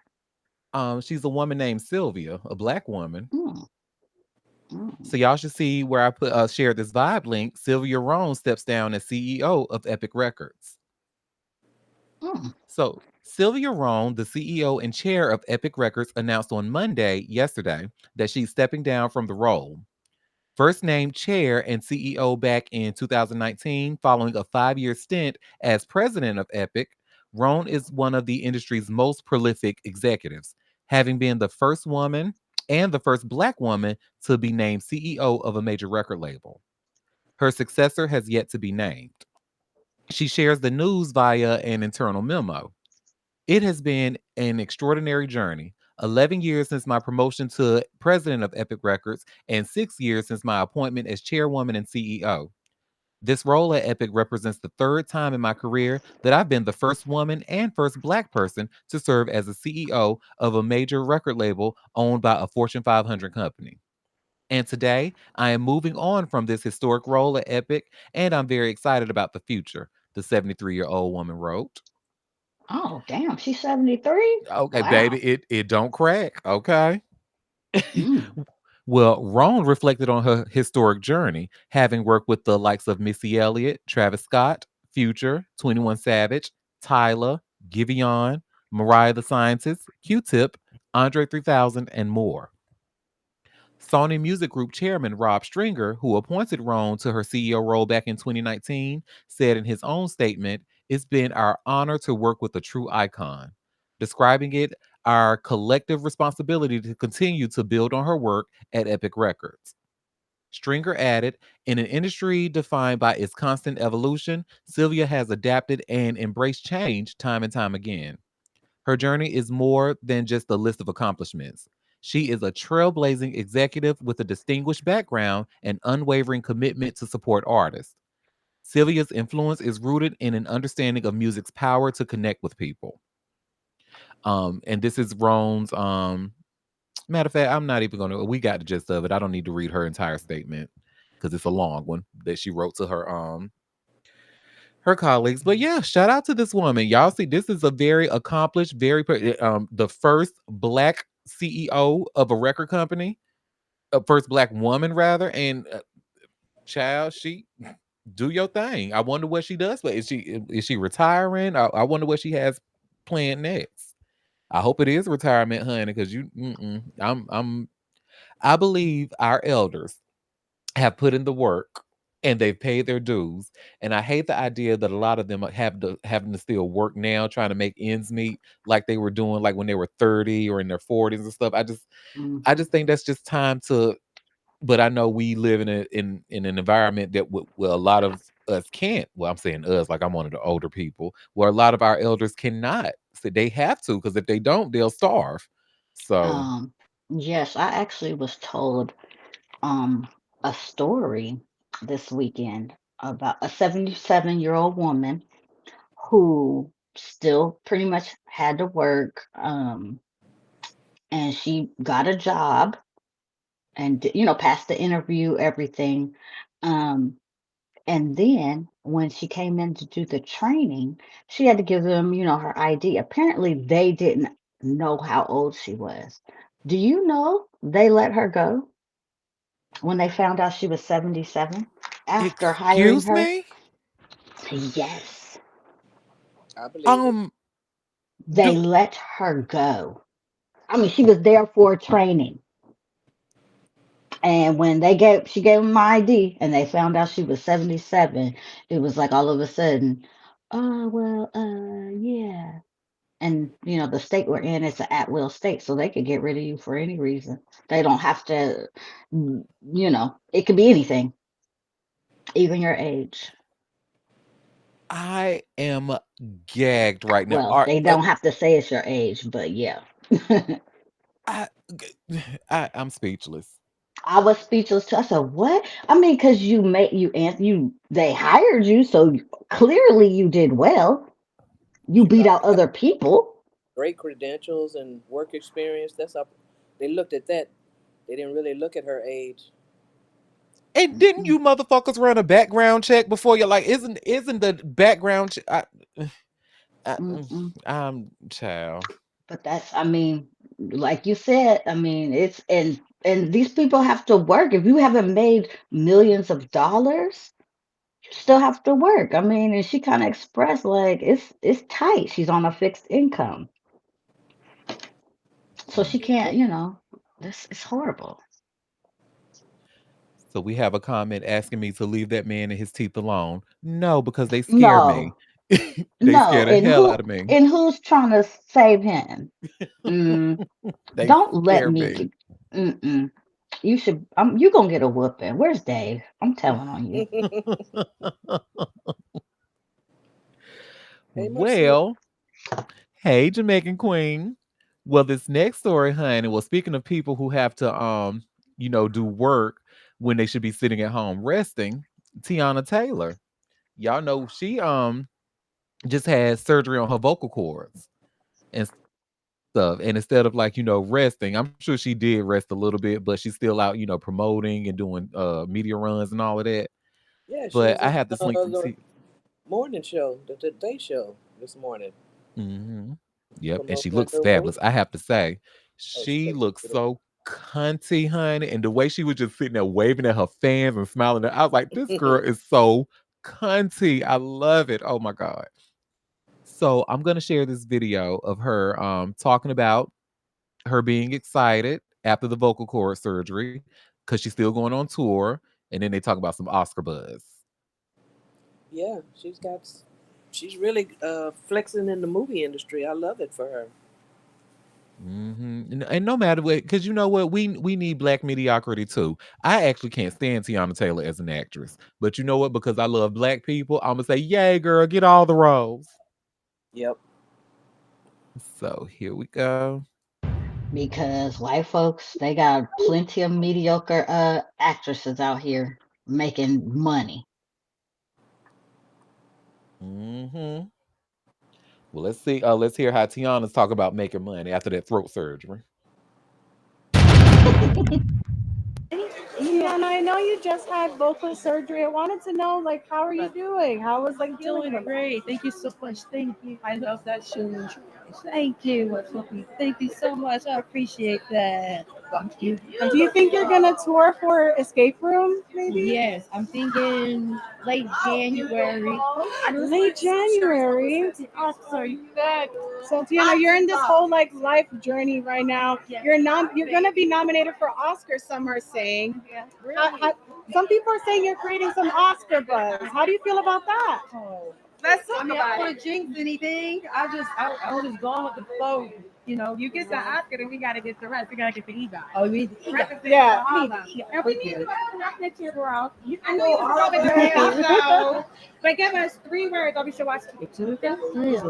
A: She's a woman named Sylvia, a black woman.
C: Mm,
A: So
C: mm,
A: y'all should see where I put shared this vibe link. Sylvia Rhone steps down as CEO of Epic Records.
C: mm.
A: So Sylvia Rhone, the CEO and chair of Epic Records, announced on Monday, yesterday, that she's stepping down from the role. First named chair and CEO back in 2019, following a 5-year stint as president of Epic, Rohn is one of the industry's most prolific executives, having been the first woman and the first black woman to be named CEO of a major record label. Her successor has yet to be named. She shares the news via an internal memo. It has been an extraordinary journey. 11 years since my promotion to president of Epic Records, and 6 years since my appointment as chairwoman and CEO. This role at Epic represents the third time in my career that I've been the first woman and first black person to serve as a CEO of a major record label owned by a Fortune 500 company. And today, I am moving on from this historic role at Epic, and I'm very excited about the future, the 73-year-old woman wrote.
C: Oh, damn, she's 73?
A: Okay, baby,
C: Wow.
A: it don't crack. Okay.
C: Mm.
A: Well, Roan reflected on her historic journey, having worked with the likes of Missy Elliott, Travis Scott, Future, 21 Savage, Tyler, Giveon, Mariah the Scientist, Q-Tip, Andre 3000, and more. Sony Music Group chairman Rob Stringer, who appointed Roan to her CEO role back in 2019, said in his own statement, "It's been our honor to work with a true icon," describing it our collective responsibility to continue to build on her work at Epic Records. Stringer added, "In an industry defined by its constant evolution, Sylvia has adapted and embraced change time and time again. Her journey is more than just a list of accomplishments. She is a trailblazing executive with a distinguished background and unwavering commitment to support artists. Sylvia's influence is rooted in an understanding of music's power to connect with people." And this is Roan's matter of fact, I'm not even gonna we got the gist of it. I don't need to read her entire statement because it's a long one that she wrote to her colleagues. But yeah, shout out to this woman. Y'all see, this is a very accomplished, the first black CEO of a record company, first black woman rather, and child, she do your thing. I wonder what she does. But is she retiring? I wonder what she has planned next. I hope it is retirement, honey, because I believe our elders have put in the work and they've paid their dues. And I hate the idea that a lot of them having to still work now, trying to make ends meet, like they were doing like when they were 30 or in their 40s and stuff. I
C: Mm-hmm.
A: just think that's just time to. But I know we live in an environment that where a lot of us can't. Well, I'm saying us, like I'm one of the older people, where a lot of our elders cannot. So they have to, because if they don't, they'll starve. So
C: Um, yes, I actually was told um a story this weekend about a 77-year-old woman who still pretty much had to work, and she got a job and passed the interview, everything. um and then when she came in to do the training, she had to give them her ID. Apparently they didn't know how old she was. Do you know they let her go when they found out she was 77 after hiring
A: excuse
C: her?
A: me.
C: Yes,
D: I believe it.
A: Um,
C: they
A: do
C: let her go. I mean, she was there for training. And when she gave them my ID and they found out she was 77, it was like all of a sudden, oh, well, yeah. And, the state we're in is an at will state, so they could get rid of you for any reason. They don't have to, it could be anything, even your age.
A: I am gagged right now.
C: Well, they don't have to say it's your age, but yeah.
A: I, I'm speechless.
C: I was speechless too. I said, "What?" I mean, because they hired you, so clearly you did well. You
D: She
C: beat
D: probably
C: out
D: got
C: other people.
D: great credentials and work experience. That's up. They looked at that. They didn't really look at her age.
A: And didn't
C: Mm-mm,
A: you motherfuckers run a background check before you're like, isn't the background check?
C: mm-mm.
A: I'm child.
C: But I mean, like you said, I mean, and these people have to work. If you haven't made millions of dollars, you still have to work. I mean, and she kind of expressed like it's tight. She's on a fixed income, so she
A: Mm.
C: can't. This is horrible.
A: So we have a comment asking me to leave that man and his teeth alone. No, because they scare me.
C: No,
A: They
C: no,
A: scare the hell out of me.
C: and who's trying to save him? Mm,
A: They
C: don't let
A: scare
C: me
A: me.
C: get. Mm-mm. You should. You gonna get a whooping. Where's Dave? I'm telling on you.
D: Hey, Marcia.
A: Well, hey, Jamaican Queen. Well, this next story, honey. Well, speaking of people who have to do work when they should be sitting at home resting, Tiana Taylor. Y'all know she just had surgery on her vocal cords and stuff. And instead of like, resting, I'm sure she did rest a little bit, but she's still out, promoting and doing media runs and all of that.
D: Yeah, she
A: But
D: was
A: I
D: on
A: have this link from
D: the morning show, the Today Show this morning.
A: hmm Yep, and she
D: Promoting a
A: looks
D: new movie.
A: fabulous. I have to say,
D: Oh, she
A: she
D: looks
A: looks
D: beautiful.
A: so cunty, honey. And the way she was just sitting there waving at her fans and smiling, I was like, this girl is so cunty. I love it. Oh my God. So I'm gonna share this video of her talking about her being excited after the vocal cord surgery because she's still going on tour. And then they talk about some Oscar buzz.
D: Yeah, she's really flexing in the movie industry. I love it for her.
A: And no matter what, because you know what, we need black mediocrity too. I actually can't stand Tiana Taylor as an actress, but you know what? Because I love black people, I'm gonna say, "Yay, girl, get all the roles."
D: Yep.
A: So here we go.
C: Because white folks, they got plenty of mediocre actresses out here making money.
A: hmm Well, let's see. Let's hear how Tiana's talk about making money after that throat surgery.
F: Yeah, and I know you just had vocal surgery. I wanted to know, like, how are you doing? How was like feeling
G: Doing
F: right now?
G: great. Thank you so much. Thank you. I love that show. Thank you. Thank you so much. I appreciate that. Thank you.
F: Do you think you're gonna tour for Escape Room, maybe?
G: Yes, I'm thinking late January.
F: Late January.
G: Oh, sorry.
F: So Tiana, you're in this whole like life journey right now.
G: Yeah.
F: You're gonna be nominated for Oscar. Some are saying.
G: Yeah.
F: Some people are saying you're creating some Oscar buzz. How do you feel about that?
G: Oh.
F: Let's
G: I
F: talk
G: mean, I
F: about
G: don't
F: it.
G: want to jinx anything. I was just going with the flow. You know, you get the Oscar, then we got to get the rest. We got to get the EGOT. Oh, we need the EGOT.
F: Yeah.
G: And we need to rap next year, girl.
F: I know you're probably doing so.
G: But give us 3 words that we should watch.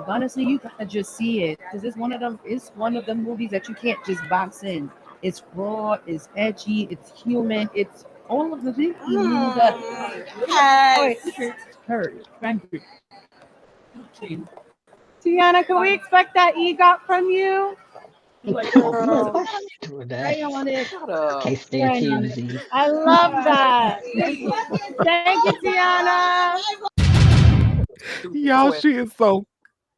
G: Honestly, you gotta just see it because it's one of them. It's one of the movies that you can't just box in. It's raw. It's edgy. It's human. It's all of the things.
F: Yes.
G: Hurt. Thank you.
F: Tiana, can we expect that EGOT from you?
C: Look,
D: Girl,
C: why she doing that?
G: Stay on it.
D: shut up.
C: Can't stand QZ.
F: I love that. Thank you, Tiana.
D: Stupid
A: Y'all,
D: question.
A: she is so.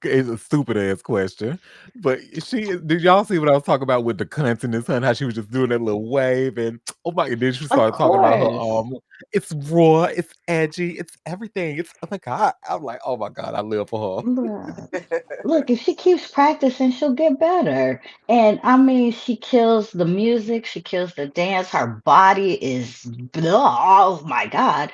A: It's a stupid ass question, but did y'all see what I was talking about with the cuntiness, honey? How she was just doing that little wave, and oh my, and then she
C: Of
A: started talking about her
C: course.
A: it's raw, it's edgy, it's everything. It's, oh my God, I'm like, oh my God, I live for her.
C: Look, look, if she keeps practicing, she'll get better. And I mean, she kills the music, she kills the dance. Her body is, oh my God.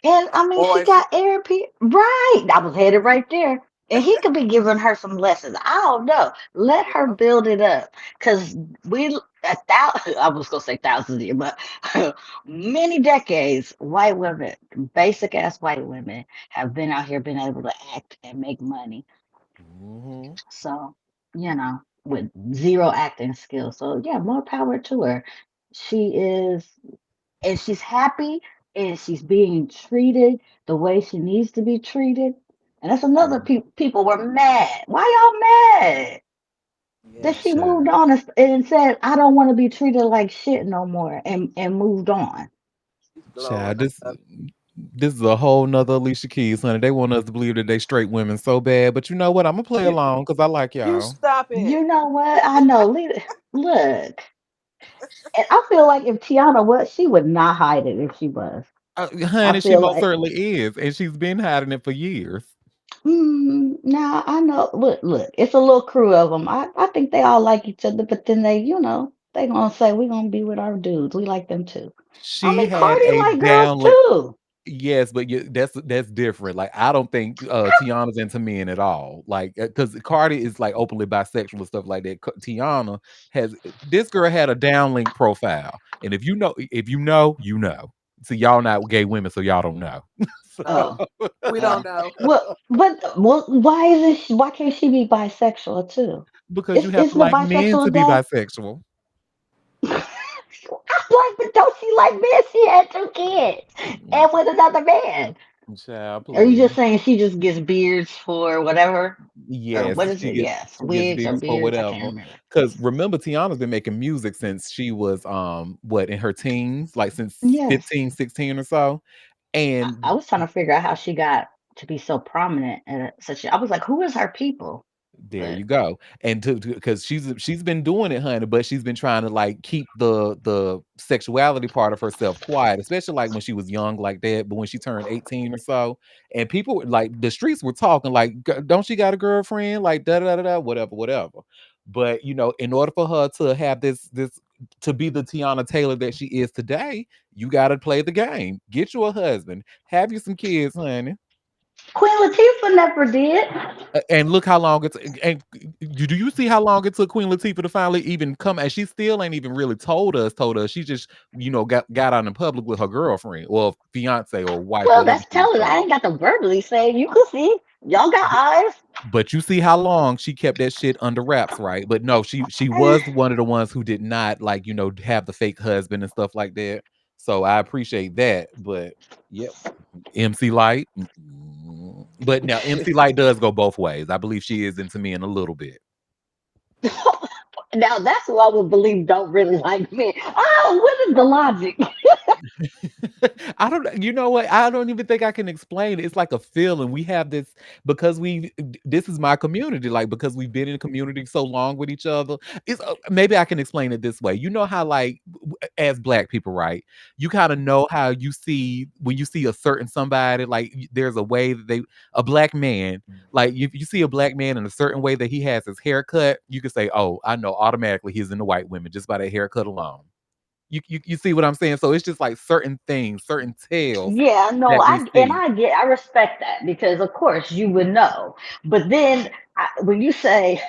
C: And
D: A
C: I mean, she
D: voice.
C: got Eric right. I was headed right there. And he could be giving her some lessons. I don't know. Let her
D: Yeah.
C: build it up. Because we I was gonna say thousands of years, but many decades, white women, basic ass white women, have been out here, been able to act and make money.
A: Hmm.
C: So, with zero acting skills. So yeah, more power to her. She is, and she's happy, and she's being treated the way she needs to be treated. And that's another people were mad. Why y'all mad? That she
D: Yes.
C: moved
A: Child,
C: on and said, I don't want to be treated like shit no more, and moved on.
D: She's glowing.
A: child, this is a whole nother Alicia Keys, honey. They want us to believe that they straight women so bad, but you know what? I'm gonna play
D: You
A: along because I like
D: you
A: y'all.
D: stop it.
C: You know what? I know. Look, and I feel like if Tiana was, she would not hide it if she was. I
A: Honey, she
C: feel
A: most
C: like,
A: certainly is, and she's been hiding it for years.
C: now I know. Look, it's a little crew of them. I think they all like each other, but then they gonna say we gonna be with our dudes. We like them too. I
A: She
C: mean,
A: had
C: Cardi
A: a
C: like girls
A: downlink.
C: too.
A: Yes, but that's different. Like, I don't think Tiana's into men at all. Like, because Cardi is like openly bisexual and stuff like that. Tiana has this girl had a downlink profile, and if you know, you know. See, y'all not gay women, so y'all don't know.
D: No,
C: Oh,
D: we don't know.
C: why isn't why can't she be bisexual too?
A: Because you have to
C: Isn't a
A: like men to
C: bisexual
A: be
C: day?
A: bisexual.
C: I'm like, but don't she like men? She had two kids
A: Mm,
C: and with another man.
A: child,
C: Are you just
A: please.
C: saying she just gets beards for whatever? Or
A: Yes,
C: what is it? Yes,
A: she gets
C: wigs or
A: bigs for
C: beards. I can't
A: whatever.
C: remember.
A: Cause remember, Tiana's been making music since she was what, in her teens, like since
C: Yes.
A: 15, 16 or so.
C: I
A: And
C: was trying to figure out how she got to be so prominent at such. I was like, who is her people?
A: there
C: But
A: you go. And to because she's been doing it, honey, but she's been trying to like keep the sexuality part of herself quiet, especially like when she was young like that. But when she turned 18 or so, and people were like the streets were talking like, Don't she got a girlfriend?" Like da da da da, whatever, whatever. But in order for her to have this to be the Tiana Taylor that she is today, you gotta play the game. Get you a husband, have you some kids, honey.
C: Queen Latifah never did.
A: And look how long it's and do you see how long it took Queen Latifah to finally even come? And she still ain't even really told us. She just, got out in public with her girlfriend or fiance or wife,
C: Well,
A: whatever
C: that's
A: she was
C: telling. I
A: doing.
C: ain't got to verbally say. You can see. Y'all got eyes.
A: But you see how long she kept that shit under wraps, right? But no, she was one of the ones who did not like, have the fake husband and stuff like that. So I appreciate that. But yep, MC Light. But now MC Light does go both ways. I believe she is into men a little bit.
C: Now that's who I would believe don't really like me. Oh, what is the logic?
A: I don't you know what? I don't even think I can explain it. It's like a feeling. We have this because this is my community, like because we've been in a community so long with each other. It's maybe I can explain it this way. You know how like as black people, right? You kind of know how you see when you see a certain somebody, like there's a way that a black man, like if you see a black man in a certain way that he has his haircut, you can say, "Oh, I know automatically he's into white women just by that haircut alone." You see what I'm saying? So it's just like certain things, certain tales
C: Yeah, no,
A: that we see.
C: I respect that because of course you would know. But then when you say,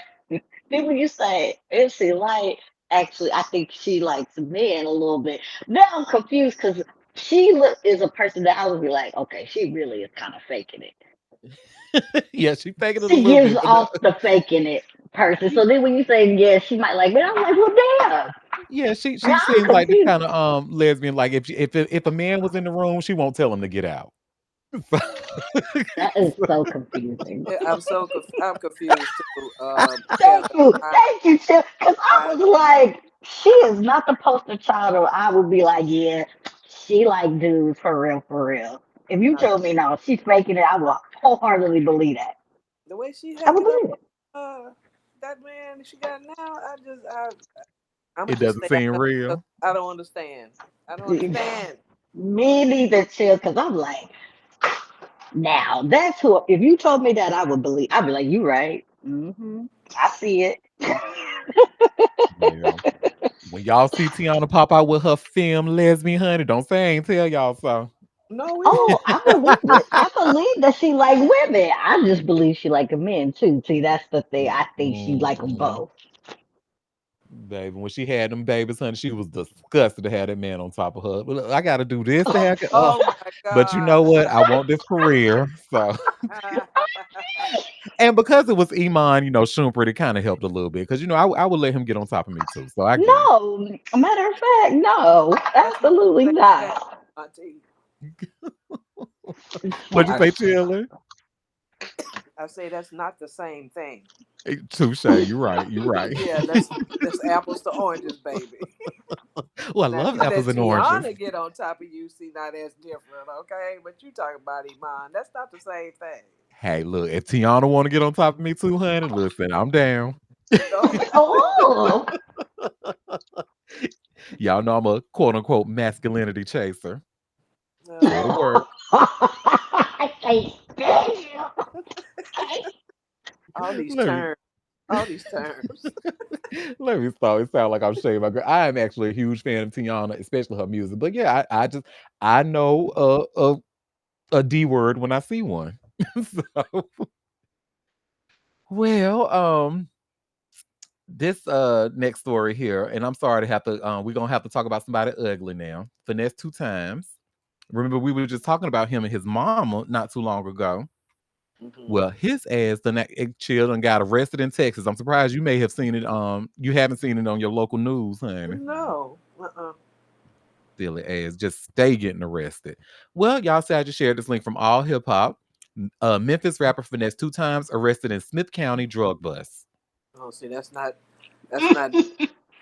C: MC Light, actually, I think she likes men a little bit. Now I'm confused because is a person that I would be like, okay, she really is kind of faking it.
A: Yeah, she faking it a
C: She
A: little
C: gives
A: bit, but no,
C: off the faking it person. So then when you say yeah, she might like me, I'm like, well, damn.
A: yeah, she
C: Now I'm
A: seems like the
C: confused.
A: kind of lesbian. Like if a man was in the room, she won't tell him to get out. So,
C: That is so confusing.
D: I'm confused too. Yeah, I
C: Thank you, Chip. Because I
D: I
C: was like, she is not the poster child, or I would be like, yeah, she like dudes for real, for real. If you
D: I
C: told me no, she's faking it, I would wholeheartedly believe that.
D: the way she
C: I would
D: hooking up
C: believe
D: with
C: it.
D: that man she got now, I'ma
A: it
D: just
A: doesn't
D: say
A: seem real.
D: I don't understand. I don't understand.
C: Me neither, Chip. Because I'm like, now that's who. If you told me that, I would believe. I'd be like, you right. I see it.
A: Yeah. When y'all see Tiana pop out with her film lesbian honey, don't say I ain't tell y'all so.
D: No, we
C: Oh,
D: won't.
C: I believe it. I believe that she like women. I just believe she like men too. See, that's the thing. I think she like them
A: Mm-mm.
C: both.
A: Baby, when she had them babies, honey, she was disgusted to have that man on top of her. Well, look, I got to do this to have.
D: Oh my
A: But you know
D: God.
A: what? I want this career. So, and because it was Iman, Shumpert, it kind of helped a little bit because I would let him get on top of me too. So I get it.
C: No, matter of fact, no,
D: That's not
C: absolutely
D: the same thing,
C: not.
D: Auntie.
A: What'd you
C: Fuck.
A: say, Taylor?
D: I say that's not the same thing.
A: Touche. You're right. You're right.
D: Yeah, that's apples to oranges, baby.
A: Oh, I
D: Now
A: love
D: you
A: apples
D: let
A: and oranges.
D: Tiana get on top of you, see now that's different, okay? But you talking about Iman, that's not the same thing.
A: Hey, look, if Tiana want to get on top of me too, honey, listen, I'm down.
D: No.
C: Oh,
A: Y'all know I'm a quote unquote masculinity chaser. That'll
D: Oh,
A: work.
C: I can't stand you.
D: all these
A: Let me
D: terms, all these terms.
A: let me stop. It sounds like I'm shaming my girl. I am actually a huge fan of Tiana, especially her music. But yeah, I know a D word when I see one. So well, this next story here, and I'm sorry to have to we're gonna have to talk about somebody ugly now. Finesse two times. Remember, we were just talking about him and his mama not too long ago.
D: Hmm.
A: Well, his ass done chilled and got arrested in Texas. I'm surprised you may have seen it. You haven't seen it on your local news, honey.
D: No. Uh-uh.
A: Silly ass, just stay getting arrested. Well, y'all say I just shared this link from All Hip Hop. Memphis rapper finesse two times arrested in Smith County drug bust.
D: Oh, see, that's not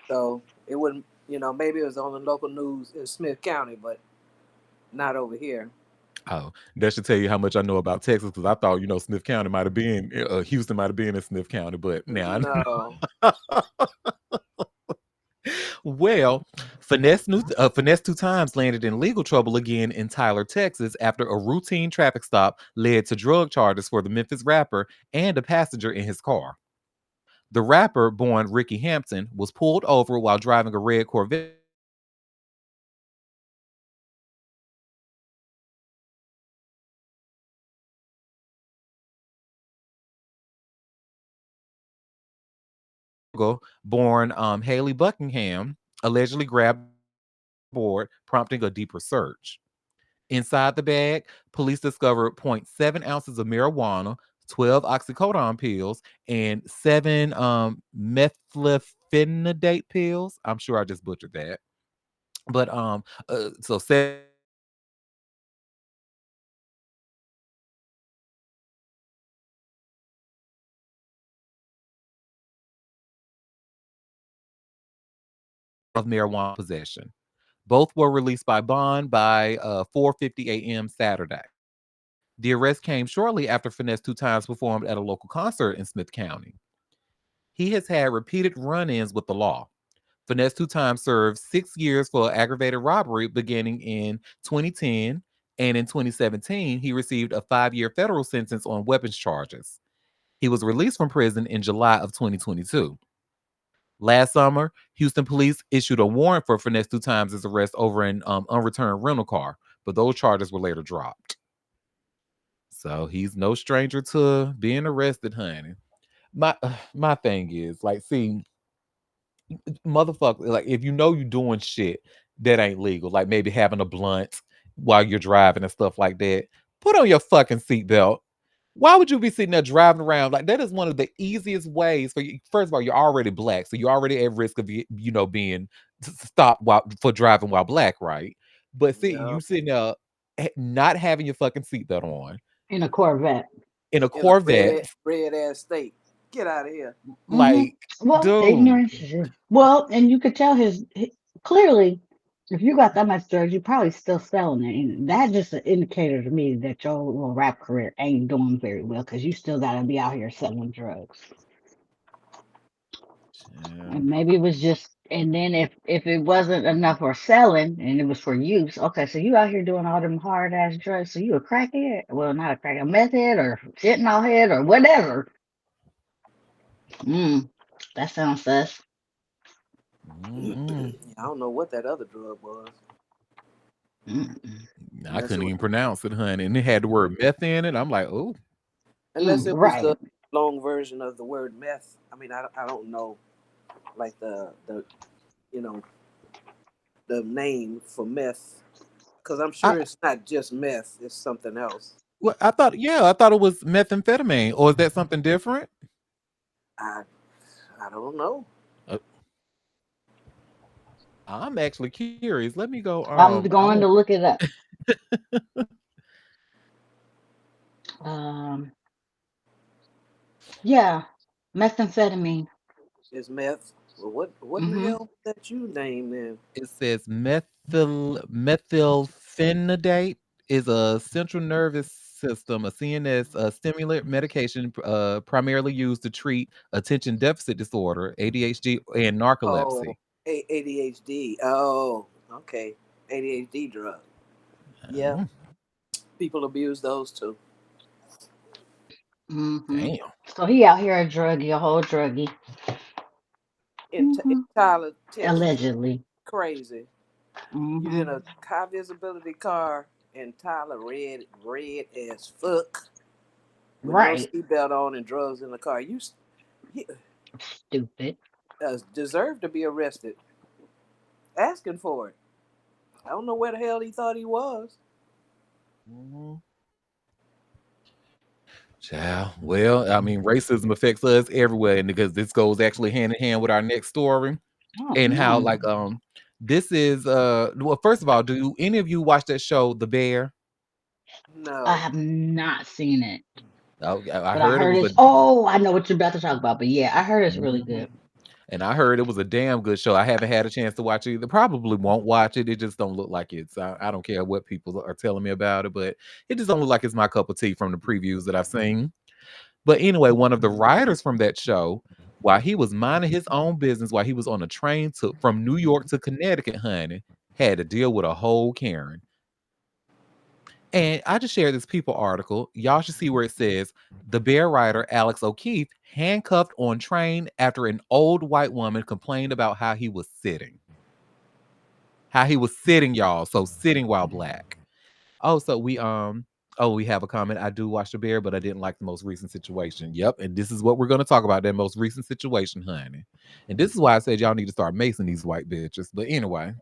D: so it wouldn't, maybe it was on the local news in Smith County, but not over here.
A: Oh, that should tell you how much I know about Texas because I thought Smith County might have been Houston might have been in Smith County, but now
D: No.
A: well, finesse two times landed in legal trouble again in Tyler, Texas, after a routine traffic stop led to drug charges for the Memphis rapper and a passenger in his car. The rapper, born Ricky Hampton, was pulled over while driving a red Corvette born Haley Buckingham, allegedly grabbed board, prompting a deeper search. Inside the bag, police discovered zero point 0.7 ounces of marijuana, 12 oxycodone pills, and 7 methylphenidate pills. I'm sure I just butchered that. But so 7 of marijuana possession. Both were released by bond by 4:50 a.m. Saturday. The arrest came shortly after Finesse two times performed at a local concert in Smith County. He has had repeated run-ins with the law. Finesse two times served 6 years for aggravated robbery beginning in 2010, and in 2017, he received a 5-year federal sentence on weapons charges. He was released from prison in July of 2022. Last summer, Houston police issued a warrant for Finesse two times' arrest over an unreturned rental car, but those charges were later dropped. So he's no stranger to being arrested, honey. My thing is like, see, motherfucker, like if you know you're doing shit that ain't legal, like maybe having a blunt while you're driving and stuff like that, put on your fucking seatbelt. Why would you be sitting there driving around? Like that is one of the easiest ways for you. First of all, you're already black, so you're already at risk of being stopped for driving while black, right? But see, you
D: Yep.
A: sitting there not having your fucking seatbelt on
C: In a Corvette.
A: in a
D: In a
A: Corvette,
D: red ass state. Get out of here.
C: Hmm.
A: like,
C: Well,
A: dude.
C: ignorance. Well, and you could tell clearly, if you got that much drugs, you're probably still selling it. And that's just an indicator to me that your little rap career ain't doing very well because you still got to be out here selling drugs.
A: Yeah.
C: And maybe it was just, and then if it wasn't enough for selling and it was for use, okay, so you out here doing all them hard ass drugs, so you a crackhead? Well, not a crackhead, a meth head or fentanyl head or whatever. Mm, that sounds sus.
A: Mm-mm.
D: I don't know what that other drug was.
C: Mm,
A: I
D: Unless it
A: couldn't
D: was
A: even pronounce it, honey. And it had the word meth in it. I'm like, oh,
D: unless it was
C: right.
D: the long version of the word meth. I mean, I don't know like the you know the name for meth, because I'm
A: I
D: sure it's not just meth; it's something else.
A: well, I thought, yeah, I thought it was methamphetamine, or is that something different?
D: I I don't know.
A: Uh, I'm actually curious. Let me go.
C: I'm
A: I
C: going
A: want.
C: to look it up. Um, yeah, methamphetamine.
D: It's meth. Well, what in the
C: Mm-hmm.
D: hell that you name then?
A: It says methylphenidate is a central nervous system, a CNS stimulant medication primarily used to treat attention deficit disorder, ADHD, and narcolepsy.
D: Oh, ADHD. Oh, okay. ADHD drug. Yeah,
A: Oh,
D: people abuse those too.
C: Mm-hmm.
A: damn.
C: So he out here a druggie, a whole druggie.
D: In
C: Mm-hmm.
D: Tyler, Texas,
C: Allegedly.
D: crazy. You
C: Mm-hmm.
D: in a high visibility car in Tyler, red as fuck, with no
C: Right.
D: seatbelt on and drugs in the car. You
C: Stupid.
D: deserve to be arrested. Asking for it. I don't know where the hell he thought he was.
A: Mhm. Child. Well, I mean, racism affects us everywhere, and because this goes actually hand in hand with our next story,
C: Oh
A: and how
C: no.
A: like this is well, first of all, do any of you watch that show, The Bear?
C: I
D: No.
C: have not seen it.
A: I
C: But I
A: heard it
C: heard
A: was a
C: it's oh, I know what you're about to talk about. But yeah, I heard it's really
A: Mhm.
C: good.
A: And I heard it was a damn good show. I haven't had a chance to watch it either. Probably won't watch it. It just don't look like it's. I don't care what people are telling me about it, but it just don't look like it's my cup of tea from the previews that I've seen. But anyway, one of the writers from that show, while he was minding his own business, while he was on a train from New York to Connecticut, honey, had to deal with a whole Karen. And I just shared this People article. Y'all should see where it says the Bear writer Alex O'Keefe handcuffed on train after an old white woman complained about how he was sitting. How he was sitting, y'all. So sitting while black. Oh, so we have a comment. I do watch the Bear, but I didn't like the most recent situation. Yep, and this is what we're gonna talk about, that most recent situation, honey. And this is why I said y'all need to start macing these white bitches. But anyway,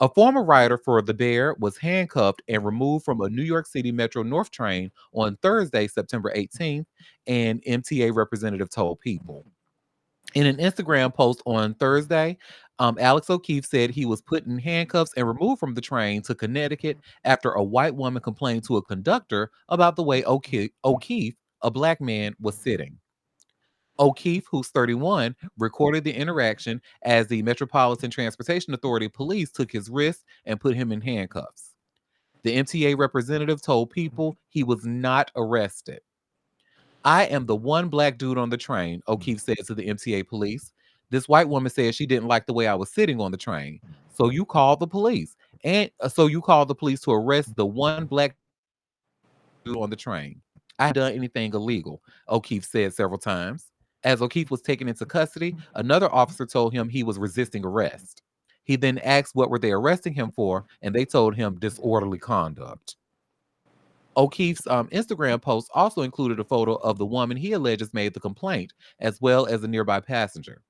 A: a former writer for The Bear was handcuffed and removed from a New York City Metro North train on Thursday, September 18th, an MTA representative told People. In an Instagram post on Thursday, Alex O'Keefe said he was put in handcuffs and removed from the train to Connecticut after a white woman complained to a conductor about the way O'Keefe, a black man, was sitting. O'Keefe, who's 31, recorded the interaction as the Metropolitan Transportation Authority police took his wrist and put him in handcuffs. The MTA representative told People he was not arrested. I am the one black dude on the train, O'Keefe said to the MTA police. This white woman said she didn't like the way I was sitting on the train. So you called the police. And so you called the police to arrest the one black dude on the train. I haven't done anything illegal, O'Keefe said several times. As O'Keefe was taken into custody, another officer told him he was resisting arrest. He then asked what were they arresting him for, and they told him disorderly conduct. O'Keefe's Instagram post also included a photo of the woman he alleges made the complaint, as well as a nearby passenger.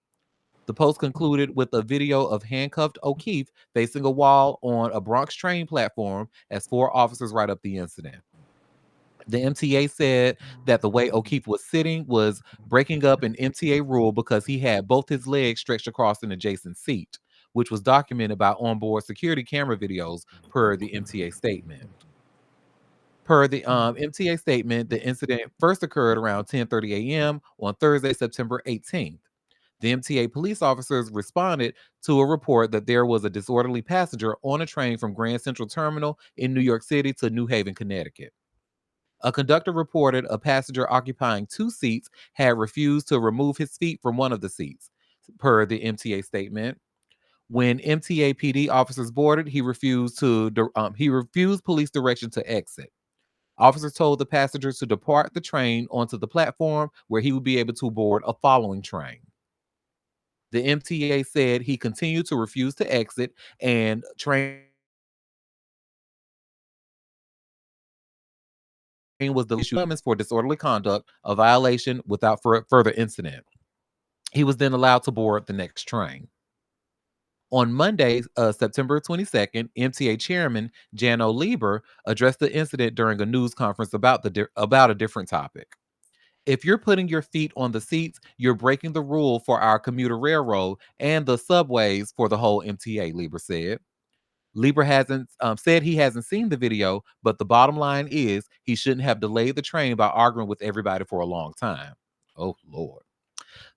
A: The post concluded with a video of handcuffed O'Keefe facing a wall on a Bronx train platform as four officers write up the incident. The MTA said that the way O'Keefe was sitting was breaking up an MTA rule because he had both his legs stretched across an adjacent seat, which was documented by onboard security camera videos per the MTA statement. Per the MTA statement, the incident first occurred around 10:30 a.m. on Thursday, September 18th. The MTA police officers responded to a report that there was a disorderly passenger on a train from Grand Central Terminal in New York City to New Haven, Connecticut. A conductor reported a passenger occupying two seats had refused to remove his feet from one of the seats, per the MTA statement. When MTA PD officers boarded, he refused police direction to exit. Officers told the passengers to depart the train onto the platform where he would be able to board a following train. The MTA said he continued to refuse to exit and train was delayed, issued summons for disorderly conduct, a violation without further incident. He was then allowed to board the next train. On Monday, September 22nd, MTA chairman Jano Lieber addressed the incident during a news conference about a different topic. If you're putting your feet on the seats, you're breaking the rule for our commuter railroad and the subways for the whole MTA, Lieber said. Lieber hasn't said he hasn't seen the video, but the bottom line is he shouldn't have delayed the train by arguing with everybody for a long time. Oh Lord.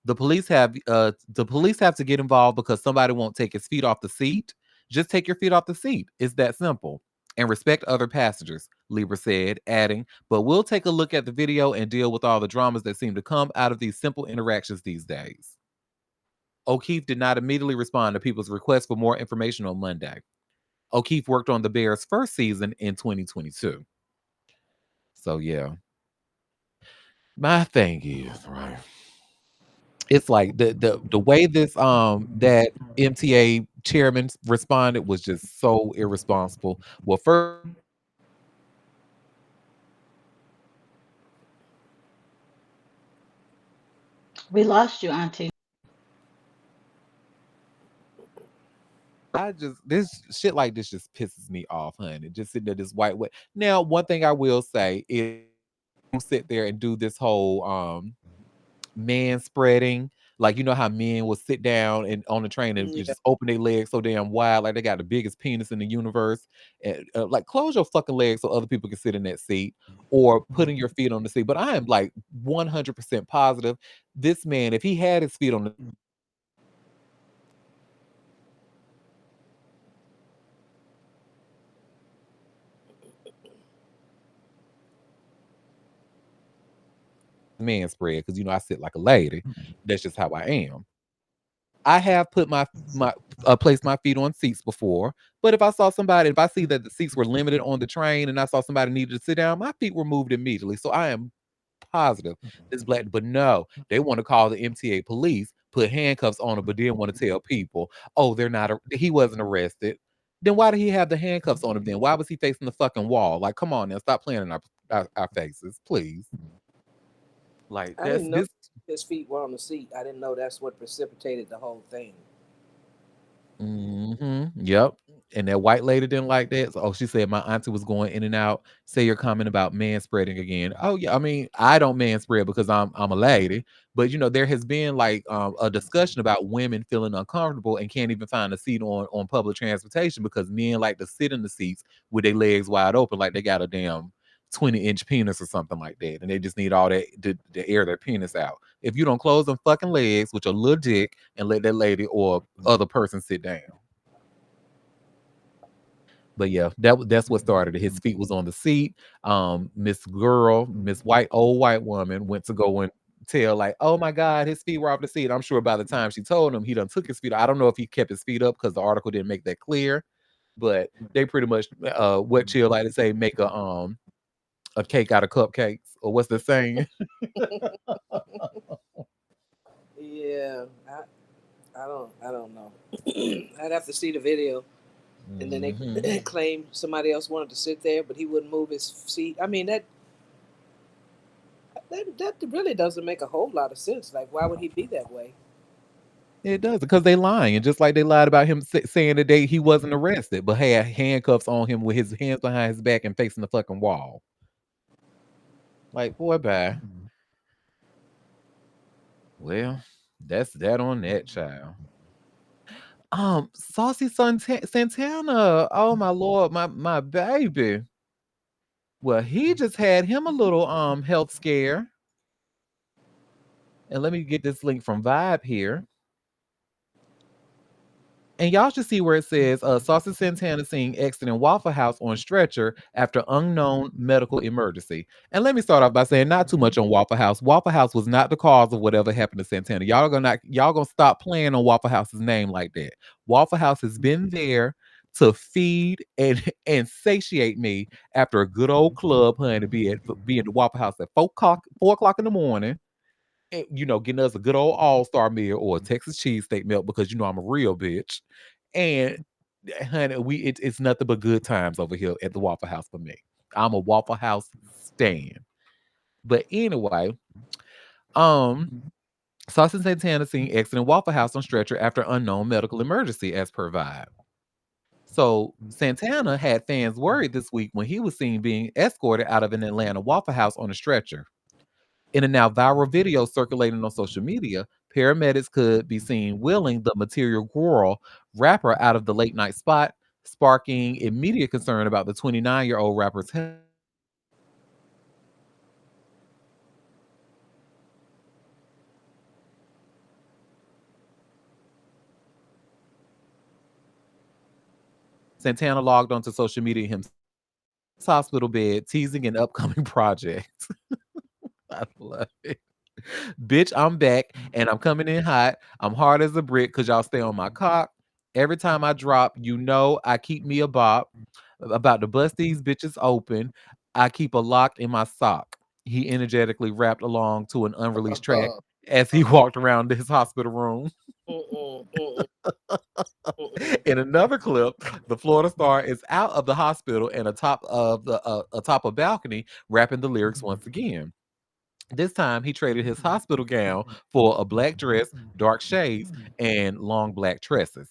A: The police have to get involved because somebody won't take his feet off the seat. Just take your feet off the seat. It's that simple. And respect other passengers, Lieber said, adding, but we'll take a look at the video and deal with all the dramas that seem to come out of these simple interactions these days. O'Keefe did not immediately respond to people's requests for more information on Monday. O'Keefe worked on the Bears' first season in 2022. So yeah. My thing is, right. It's like the way this that MTA chairman responded was just so irresponsible. Well, first
C: We lost you, Auntie.
A: I just this shit like this just pisses me off, honey. Just sitting there this white way. Now, one thing I will say is don't sit there and do this whole man spreading. Like you know how men will sit down and on the train and
D: Yeah.
A: just open their legs so damn wide, like they got the biggest penis in the universe. And, like close your fucking legs so other people can sit in that seat, or putting your feet on the seat. But I am like 100% positive this man, if he had his feet on the man spread, because I sit like a lady. That's just how I am. I have put my placed my feet on seats before, but if I see that the seats were limited on the train and I saw somebody needed to sit down, my feet were moved immediately. So I am positive this black, but no, they want to call the MTA police, put handcuffs on him, but didn't want to tell people, oh, he wasn't arrested. Then why did he have the handcuffs on him then? Why was he facing the fucking wall? Like, come on now, stop playing in our faces, please. Like
D: I
A: that's
D: didn't know
A: this.
D: his feet were on the seat. I didn't know that's what precipitated the whole thing.
A: Yep. And that white lady didn't like that. So, she said my auntie was going in and out. Say your comment about man spreading again. Oh yeah, I mean I don't man spread because I'm a lady, but there has been like a discussion about women feeling uncomfortable and can't even find a seat on public transportation because men like to sit in the seats with their legs wide open like they got a damn 20-inch penis or something like that, and they just need all that to air their penis out. If you don't close them fucking legs with your little dick and let that lady or other person sit down. But yeah, that's what started it. His feet was on the seat. Miss White, old white woman, went to go and tell like, oh my God, his feet were off the seat. I'm sure by the time she told him, he done took his feet. I don't know if he kept his feet up because the article didn't make that clear. But they pretty much what Chill like to say, make a cake out of cupcakes, or what's the saying?
D: Yeah, I don't know. I'd have to see the video, and then
A: hmm
D: they claim somebody else wanted to sit there, but he wouldn't move his seat. I mean that really doesn't make a whole lot of sense. Like, why would he be that way?
A: It does because they lying, just like they lied about him saying that he wasn't arrested, but had handcuffs on him with his hands behind his back and facing the fucking wall. Like, boy, bye. Well, that's that on that child. Saucy Santana. Oh my lord, my baby. Well, he just had him a little health scare. And let me get this link from Vibe here. And y'all should see where it says Saucy Santana seeing exit in Waffle House on stretcher after unknown medical emergency. And let me start off by saying not too much on Waffle House. Waffle House was not the cause of whatever happened to Santana. Y'all gonna stop playing on Waffle House's name like that. Waffle House has been there to feed and satiate me after a good old club, honey, be at the Waffle House at 4 o'clock in the morning. And, getting us a good old all-star meal or a Texas cheesesteak melt because I'm a real bitch. And honey, it's nothing but good times over here at the Waffle House for me. I'm a Waffle House stan. But anyway, um, Sauce and Santana seen exiting Waffle House on stretcher after unknown medical emergency, as per Vibe. So Santana had fans worried this week when he was seen being escorted out of an Atlanta Waffle House on a stretcher. In a now viral video circulating on social media, paramedics could be seen wheeling the Material Girl rapper out of the late night spot, sparking immediate concern about the 29-year-old rapper's health. Santana logged onto social media himself, hospital bed, teasing an upcoming project. I love it. Bitch, I'm back and I'm coming in hot. I'm hard as a brick because y'all stay on my cock. Every time I drop, you know I keep me a bop. About to bust these bitches open. I keep a lock in my sock. He energetically rapped along to an unreleased track as he walked around his hospital room.
D: Mm-mm, mm-mm, mm-mm.
A: In another clip, the Florida star is out of the hospital and atop a balcony, rapping the lyrics once again. This time, he traded his hospital gown for a black dress, dark shades, and long black tresses.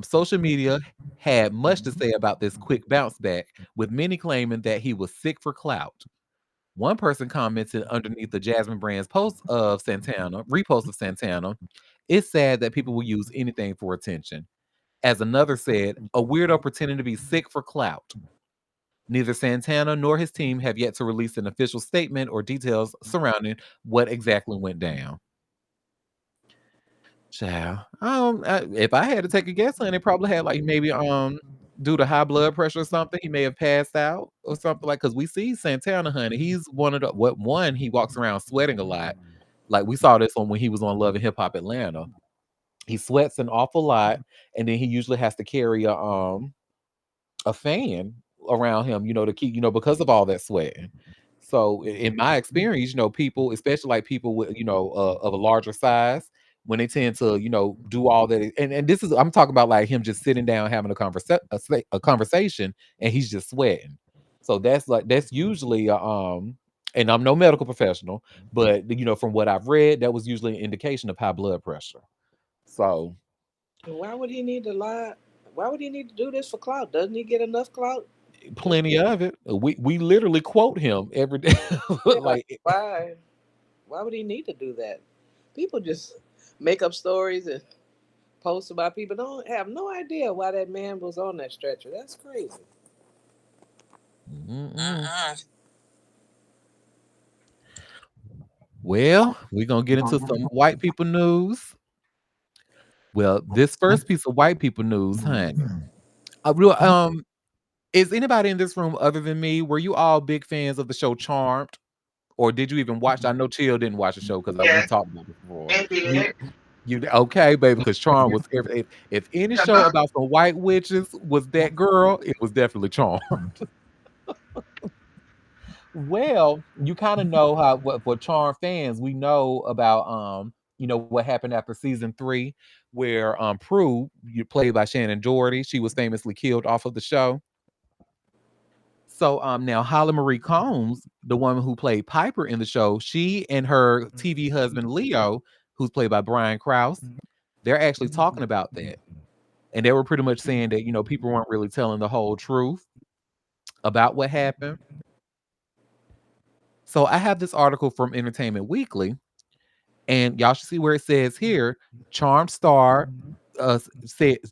A: Social media had much to say about this quick bounce back, with many claiming that he was sick for clout. One person commented underneath the Jasmine Brand's repost of Santana, it's sad that people will use anything for attention. As another said, a weirdo pretending to be sick for clout. Neither Santana nor his team have yet to release an official statement or details surrounding what exactly went down. Child, if I had to take a guess, honey, probably had like maybe due to high blood pressure or something, he may have passed out or something like. Because we see Santana, honey, he's one of the what one he walks around sweating a lot. Like we saw this one when he was on Love and Hip Hop Atlanta. He sweats an awful lot, and then he usually has to carry a fan around him, to keep, because of all that sweating. So in my experience, people, especially like people with, of a larger size, when they tend to, do all that, and this is I'm talking about like him just sitting down having a conversation, and he's just sweating. So that's usually and I'm no medical professional, but from what I've read, that was usually an indication of high blood pressure. So
D: Why would he need to lie? Why would he need to do this for clout? Doesn't he get enough clout?
A: plenty of it. We literally quote him every day.
D: Yeah, like
A: Like
D: why? Why would he need to do that? People just make up stories and post about people. Don't have no idea why that man was on that stretcher. That's crazy.
A: mm-mm. Well, we're gonna get into some white people news. Well, this first piece of white people news, honey. I real is anybody in this room other than me? Were you all big fans of the show Charmed? Or did you even watch? I know Chill didn't watch the show because we
B: Yes,
A: talked about this before.
B: it
A: You
B: did.
A: you okay, baby? Because Charmed was if any show about some white witches was that girl, it was definitely Charmed. Well, you kind of know how what for Charm fans, we know about what happened after season 3, where Prue, you played by Shannon Doherty, she was famously killed off of the show. So now Holly Marie Combs, the woman who played Piper in the show, she and her TV husband Leo, who's played by Brian Krause, they're actually talking about that. And they were pretty much saying that, people weren't really telling the whole truth about what happened. So I have this article from Entertainment Weekly, and y'all should see where it says here, Charm Star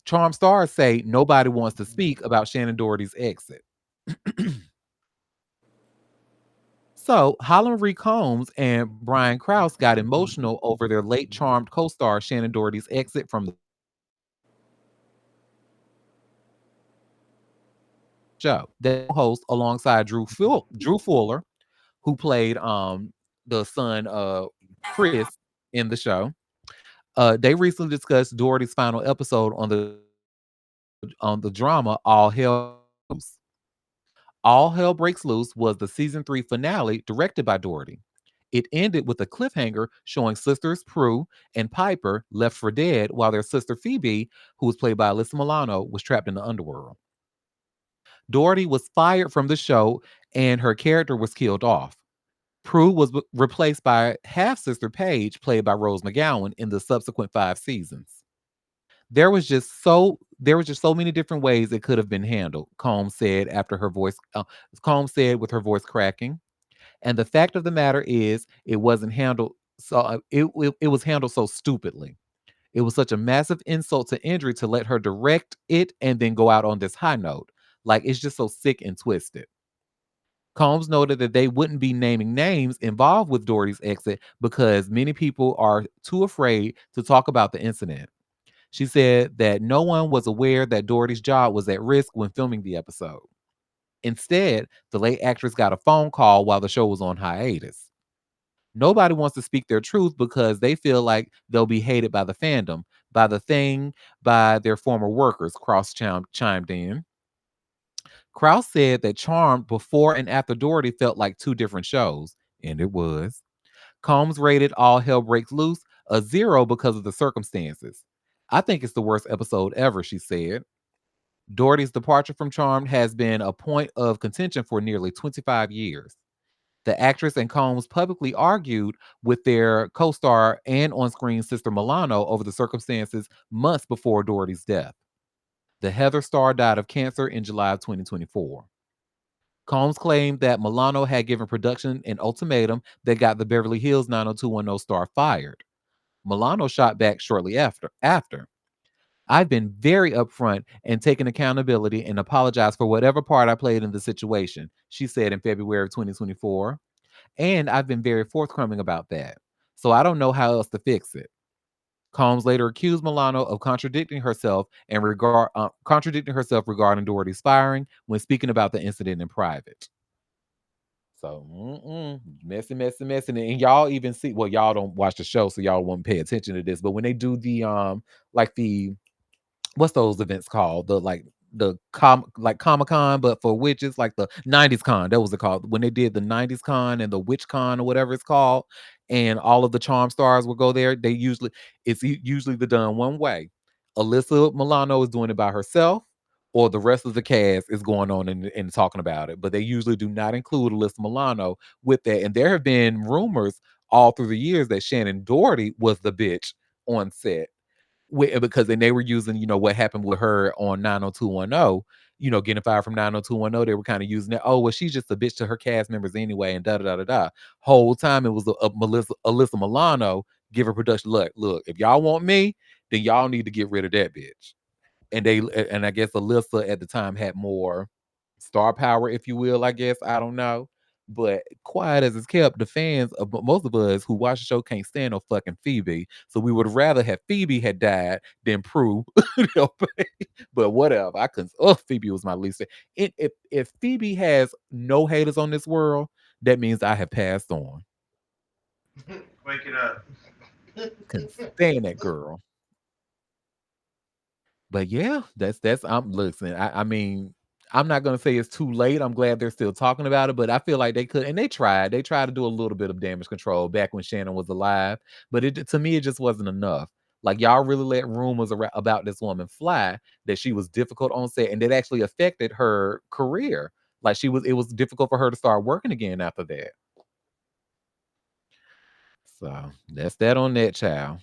A: Charm Stars say nobody wants to speak about Shannon Doherty's exit. So Holland Marie Combs and Brian Krause got emotional over their late Charmed co-star Shannon Doherty's exit from the show. They host alongside Drew Fuller, who played the son of Chris in the show. They recently discussed Doherty's final episode on the drama All Hell Loose. All Hell Breaks Loose was the season 3 finale directed by Doherty. It ended with a cliffhanger showing sisters Prue and Piper left for dead while their sister Phoebe, who was played by Alyssa Milano, was trapped in the underworld. Doherty was fired from the show and her character was killed off. Prue was replaced by half sister Paige, played by Rose McGowan, in the subsequent 5 seasons. There was just so many different ways it could have been handled. Combs said with her voice cracking, and the fact of the matter is, it wasn't handled. It was handled so stupidly. It was such a massive insult to injury to let her direct it and then go out on this high note. Like, it's just so sick and twisted. Combs noted that they wouldn't be naming names involved with Doherty's exit because many people are too afraid to talk about the incident. She said that no one was aware that Doherty's job was at risk when filming the episode. Instead, the late actress got a phone call while the show was on hiatus. Nobody wants to speak their truth because they feel like they'll be hated by the fandom, by the thing, by their former workers, Cross chimed in. Krause said that Charmed before and after Doherty felt like two different shows, and it was. Combs rated All Hell Breaks Loose a 0 because of the circumstances. I think it's the worst episode ever, she said. Doherty's departure from Charmed has been a point of contention for nearly 25 years. The actress and Combs publicly argued with their co star and on screen sister Milano over the circumstances months before Doherty's death. The Heather star died of cancer in July of 2024. Combs claimed that Milano had given production an ultimatum that got the Beverly Hills 90210 star fired. Milano shot back shortly after. I've been very upfront and taken accountability and apologized for whatever part I played in the situation, she said in February of 2024. And I've been very forthcoming about that. So I don't know how else to fix it. Combs later accused Milano of contradicting herself regarding Doherty's firing when speaking about the incident in private. So, messy, messy, messy, and y'all even see. Well, y'all don't watch the show, so y'all won't pay attention to this. But when they do the like the what's those events called? Like Comic Con, but for witches, like the '90s Con. That was it called when they did the '90s Con and the Witch Con or whatever it's called, and all of the charm stars will go there. Usually the done one way. Alyssa Milano is doing it by herself, or the rest of the cast is going on and talking about it. But they usually do not include Alyssa Milano with that. And there have been rumors all through the years that Shannon Doherty was the bitch on set because then they were using, what happened with her on 90210, getting fired from 90210. They were kind of using it. Oh, well, she's just a bitch to her cast members anyway, and da da da da da. Whole time it was Alyssa Milano give her production. Look, if y'all want me, then y'all need to get rid of that bitch. And I guess Alyssa at the time had more star power, if you will. I guess I don't know, but quiet as it's kept, the fans of most of us who watch the show can't stand no fucking Phoebe. So we would rather have Phoebe had died than Prue. You know, but whatever. I couldn't. Oh, Phoebe was my least. If Phoebe has no haters on this world, that means I have passed on.
B: Wake it up.
A: Couldn't stand that girl. But yeah, that's I'm listen. I mean, I'm not gonna say it's too late. I'm glad they're still talking about it, but I feel like they could, and they tried. They tried to do a little bit of damage control back when Shannon was alive, but to me, it just wasn't enough. Like y'all really let rumors about this woman fly that she was difficult on set, and it actually affected her career. Like it was difficult for her to start working again after that. So that's that on that child.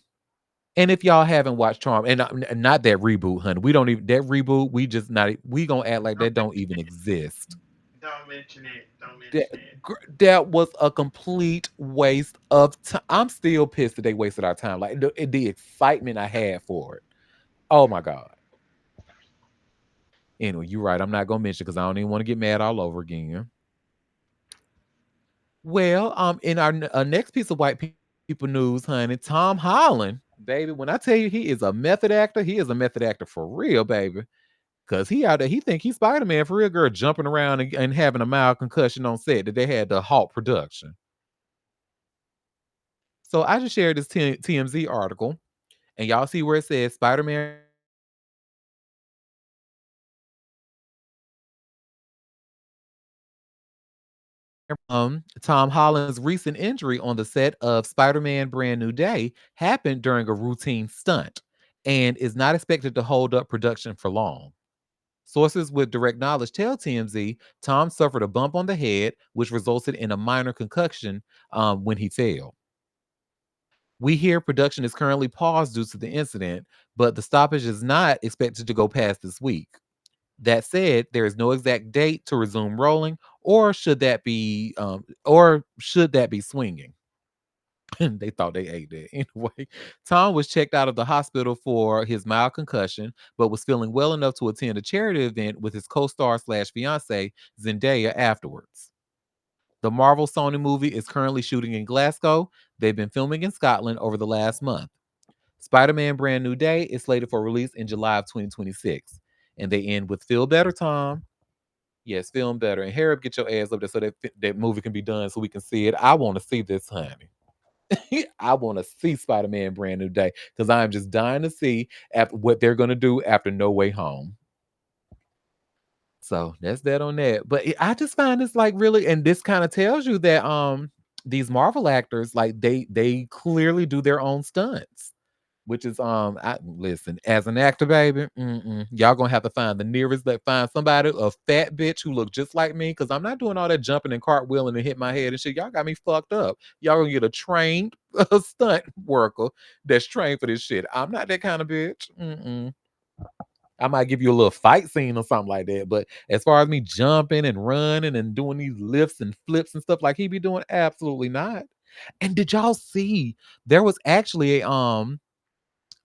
A: And if y'all haven't watched Charm, and not that reboot, honey, we don't even that reboot. We just not. We gonna act like that don't even exist.
B: Don't mention it. Don't
A: That
B: mention it.
A: that was a complete waste of time. I'm still pissed that they wasted our time. Like the excitement I had for it. Oh my god. Anyway, you're right. I'm not gonna mention because I don't even want to get mad all over again. Well, in our next piece of white people news, honey, Tom Holland, baby. When I tell you he is a method actor, he is a method actor for real, baby. Cause he out there, he think he's Spider Man for real, girl, jumping around and having a mild concussion on set that they had to halt production. So I just shared this TMZ article, and y'all see where it says Spider Man Tom Holland's recent injury on the set of Spider-Man Brand New Day happened during a routine stunt and is not expected to hold up production for long. Sources with direct knowledge tell TMZ Tom suffered a bump on the head, which resulted in a minor concussion when he fell. We hear production is currently paused due to the incident, but the stoppage is not expected to go past this week. That said, there is no exact date to resume rolling, or should that be swinging. They thought they ate that anyway. Tom was checked out of the hospital for his mild concussion, but was feeling well enough to attend a charity event with his co-star slash fiance Zendaya afterwards. The Marvel Sony movie is currently shooting in Glasgow. They've been filming in Scotland over the last month. Spider-Man Brand New Day is slated for release in July of 2026. And they end with Feel Better, Tom. Yes, film better. And Harry, get your ass up there so that movie can be done so we can see it. I want to see this, honey. I want to see Spider-Man Brand New Day because I'm just dying to see after what they're gonna do after No Way Home. So that's that on that. But I just find this like really, and this kind of tells you that these Marvel actors like they clearly do their own stunts. Which is I listen, as an actor, baby, y'all gonna have to find the nearest that find somebody, a fat bitch who look just like me, because I'm not doing all that jumping and cartwheeling and hit my head and shit. Y'all got me fucked up. Y'all gonna get a trained stunt worker that's trained for this shit. I'm not that kind of bitch. I might give you a little fight scene or something like that, but as far as me jumping and running and doing these lifts and flips and stuff like he be doing, absolutely not. And did y'all see there was actually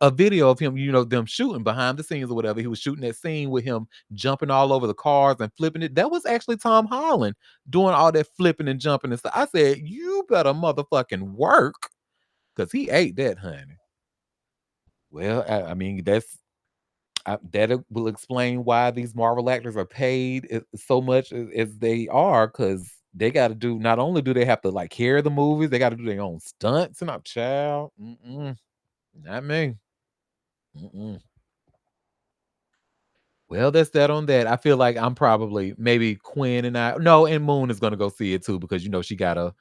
A: a video of him, them shooting behind the scenes or whatever. He was shooting that scene with him jumping all over the cars and flipping it. That was actually Tom Holland doing all that flipping and jumping and stuff. I said, you better motherfucking work because he ate that, honey. Well, I mean, that will explain why these Marvel actors are paid so much as they are because they got to do, not only do they have to like carry the movies, they got to do their own stunts and I'm child. Not me. Mm-mm. Well, that's that on that. I feel like I'm probably maybe Quinn and I no, and Moon is gonna go see it too because she got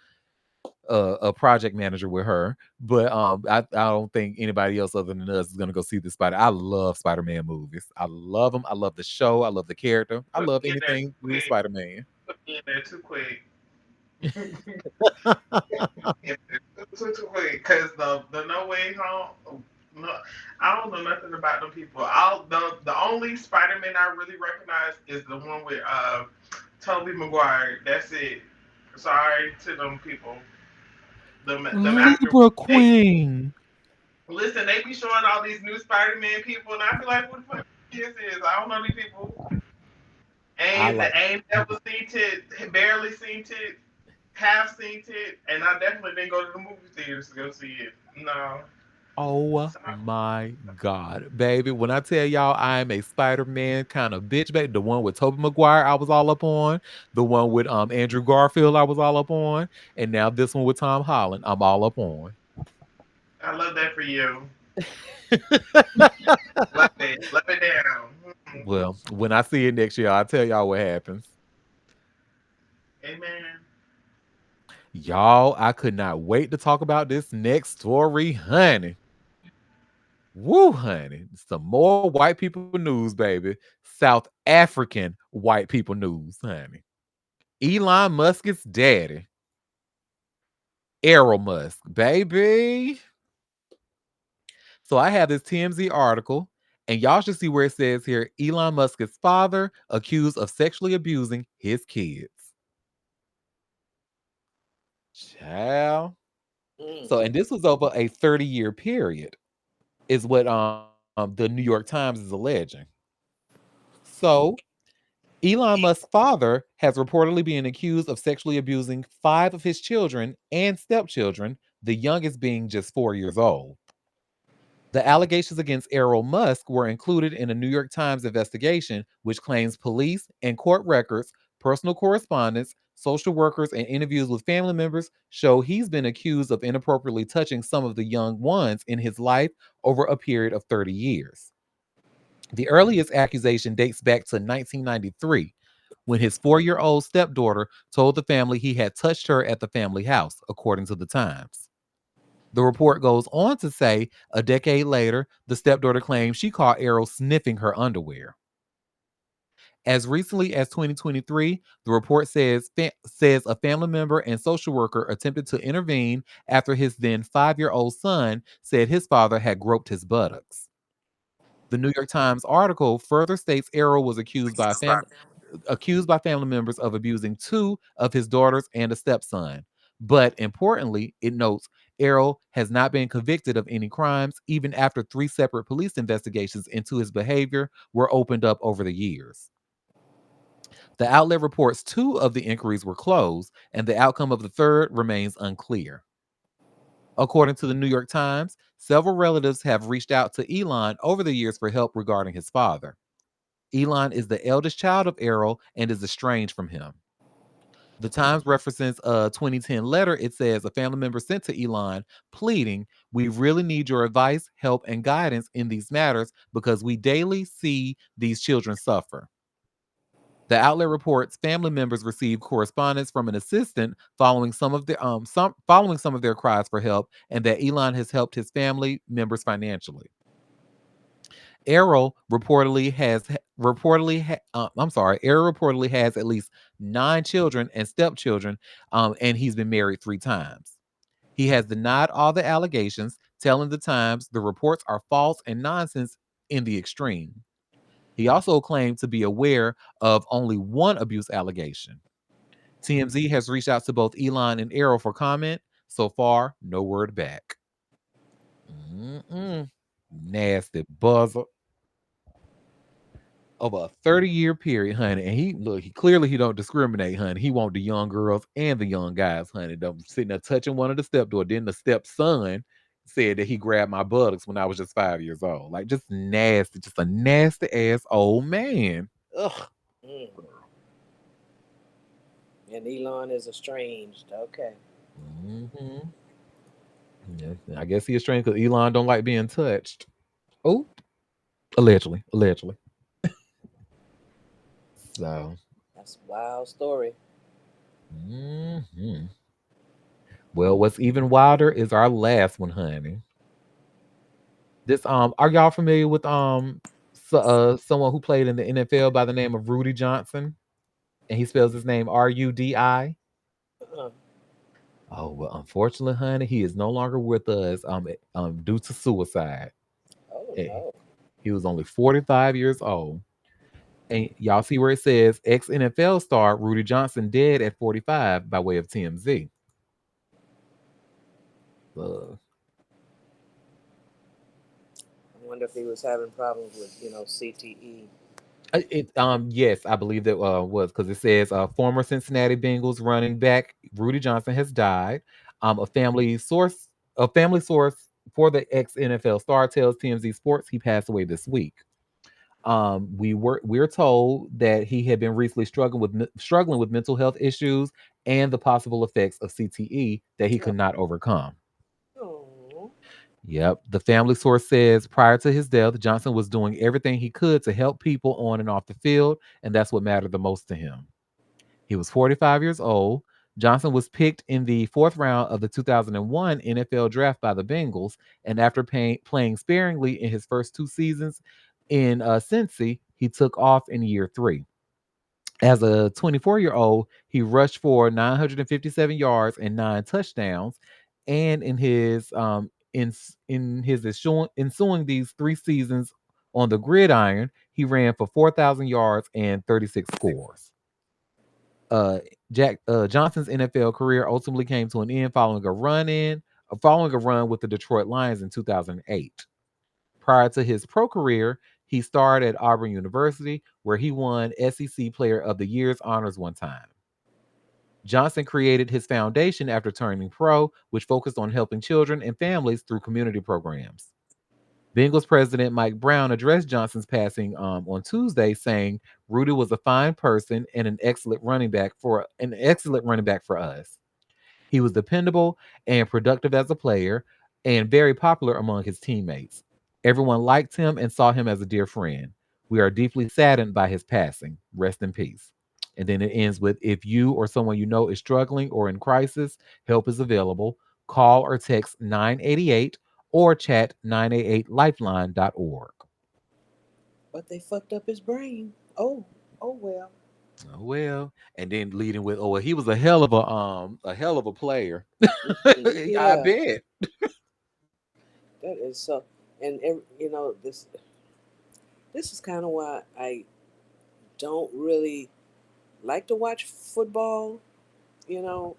A: a project manager with her. But I don't think anybody else other than us is gonna go see the Spider. I love Spider-Man movies. I love them. I love the show. I love the character. I
B: Put
A: love
B: me in there too
A: anything to do with
B: quick.
A: Spider-Man.
B: Put me in there too quick. Yeah, too quick. Because the No Way Home. No, I don't know nothing about them people. The only Spider Man I really recognize is the one with Tobey Maguire. That's it. Sorry to them people. Them actors.
A: Libra
B: They
A: Queen.
B: listen. They be showing all these new Spider Man people, and I be like, what the fuck this is? I don't know these people.
A: I
B: Ain't
A: like.
B: ain't never seen it. Barely seen it. Have seen it, and I definitely didn't go to the movie theaters to go see it. No.
A: Oh
B: So,
A: my God, baby. When I tell y'all I'm a Spider-Man kind of bitch, baby, the one with Tobey Maguire I was all up on, the one with Andrew Garfield I was all up on, and now this one with Tom Holland, I'm all up on.
B: I love that for you. Love it. Love it down. Mhm.
A: Well, when I see it next year, I'll tell y'all what happens.
B: Amen.
A: Y'all, I could not wait to talk about this next story, honey. Woo, honey. Some more white people news, baby. South African white people news, honey. Elon Musk's daddy, Errol Musk, baby. So I have this TMZ article, and y'all should see where it says here Elon Musk's father accused of sexually abusing his kids. Child.
D: Mm.
A: So, and this was over a 30-year period, is what the New York Times is alleging. So, Elon Musk's father has reportedly been accused of sexually abusing five of his children and stepchildren, the youngest being just 4 years old. The allegations against Errol Musk were included in a New York Times investigation, which claims police and court records, personal correspondence, social workers, and interviews with family members show he's been accused of inappropriately touching some of the young ones in his life over a period of 30 years. The earliest accusation dates back to 1993 when his 4-year-old stepdaughter told the family he had touched her at the family house, according to the Times. The report goes on to say a decade later, the stepdaughter claims she caught Errol sniffing her underwear. As recently as 2023, the report says a family member and social worker attempted to intervene after his then 5-year-old son said his father had groped his buttocks. The New York Times article further states Errol was accused by family members of abusing two of his daughters and a stepson. But importantly, it notes Errol has not been convicted of any crimes, even after three separate police investigations into his behavior were opened up over the years. The outlet reports two of the inquiries were closed, and the outcome of the third remains unclear. According to the New York Times, several relatives have reached out to Elon over the years for help regarding his father. Elon is the eldest child of Errol and is estranged from him. The Times references a 2010 letter. It says a family member sent to Elon pleading, "We really need your advice, help, and guidance in these matters because we daily see these children suffer." The outlet reports family members received correspondence from an assistant following some of their cries for help, and that Elon has helped his family members financially. Errol reportedly has reportedly ha- I'm sorry, Errol reportedly has at least 9 children and stepchildren, and he's been married 3 times. He has denied all the allegations, telling the Times the reports are false and nonsense in the extreme. He also claimed to be aware of only one abuse allegation. TMZ has reached out to both Elon and Errol for comment. So far, no word back. Mm-mm. Nasty buzzer. Over a 30-year period, honey. And he clearly he don't discriminate, honey. He want the young girls and the young guys, honey. Them sitting there touching one of the stepdaughter. Then the stepson said that he grabbed my buttocks when I was just 5 years old. Like just nasty, just a nasty ass old man. Ugh.
D: Mm. And Elon is estranged. Okay.
A: Hmm. Yeah, I guess he is strange because Elon don't like being touched. Oh, allegedly, allegedly. So,
D: That's a wild story.
A: mhm. Well, what's even wilder is our last one, honey. This are y'all familiar with someone who played in the NFL by the name of Rudy Johnson? And he spells his name Rudi.
D: Uh-uh.
A: Oh well, unfortunately, honey, he is no longer with us due to suicide.
D: Oh
A: Eh,
D: no.
A: He was only 45 years old. And y'all see where it says ex NFL star Rudy Johnson dead at 45 by way of TMZ. Uh,
D: I wonder if he was having problems with, CTE.
A: yes, I believe that was because it says former Cincinnati Bengals running back Rudy Johnson has died. Um, a family source, a family source for the ex NFL star tells TMZ Sports he passed away this week. We're told that he had been recently struggling with mental health issues and the possible effects of CTE that he
D: Oh.
A: could not overcome.
D: Oh.
A: Yep. The family source says prior to his death, Johnson was doing everything he could to help people on and off the field, and that's what mattered the most to him. He was 45 years old. Johnson was picked in the fourth round of the 2001 NFL draft by the Bengals, and after playing sparingly in his first 2 seasons in Cincy, he took off in year three. As a 24-year-old, he rushed for 957 yards and 9 touchdowns. And in his ensuing these 3 seasons on the gridiron, he ran for 4,000 yards and 36 scores. Uh, Jack Johnson's NFL career ultimately came to an end following a run with the Detroit Lions in 2008. Prior to his pro career, he starred at Auburn University, where he won SEC Player of the Year's honors one time. Johnson created his foundation after turning pro, which focused on helping children and families through community programs. Bengals president Mike Brown addressed Johnson's passing on Tuesday, saying Rudy was a fine person and an excellent running back for us. He was dependable and productive as a player and very popular among his teammates. Everyone liked him and saw him as a dear friend. We are deeply saddened by his passing. Rest in peace. And then it ends with if you or someone you know is struggling or in crisis, help is available. Call or text 988 or chat 988lifeline.org.
D: But they fucked up his brain. Oh. Oh well.
A: Oh well. And then leading with, oh well, he was a hell of a player. I
D: Yeah,
A: bet.
D: that is so. And you know, this is kind of why I don't really like to watch football. You know,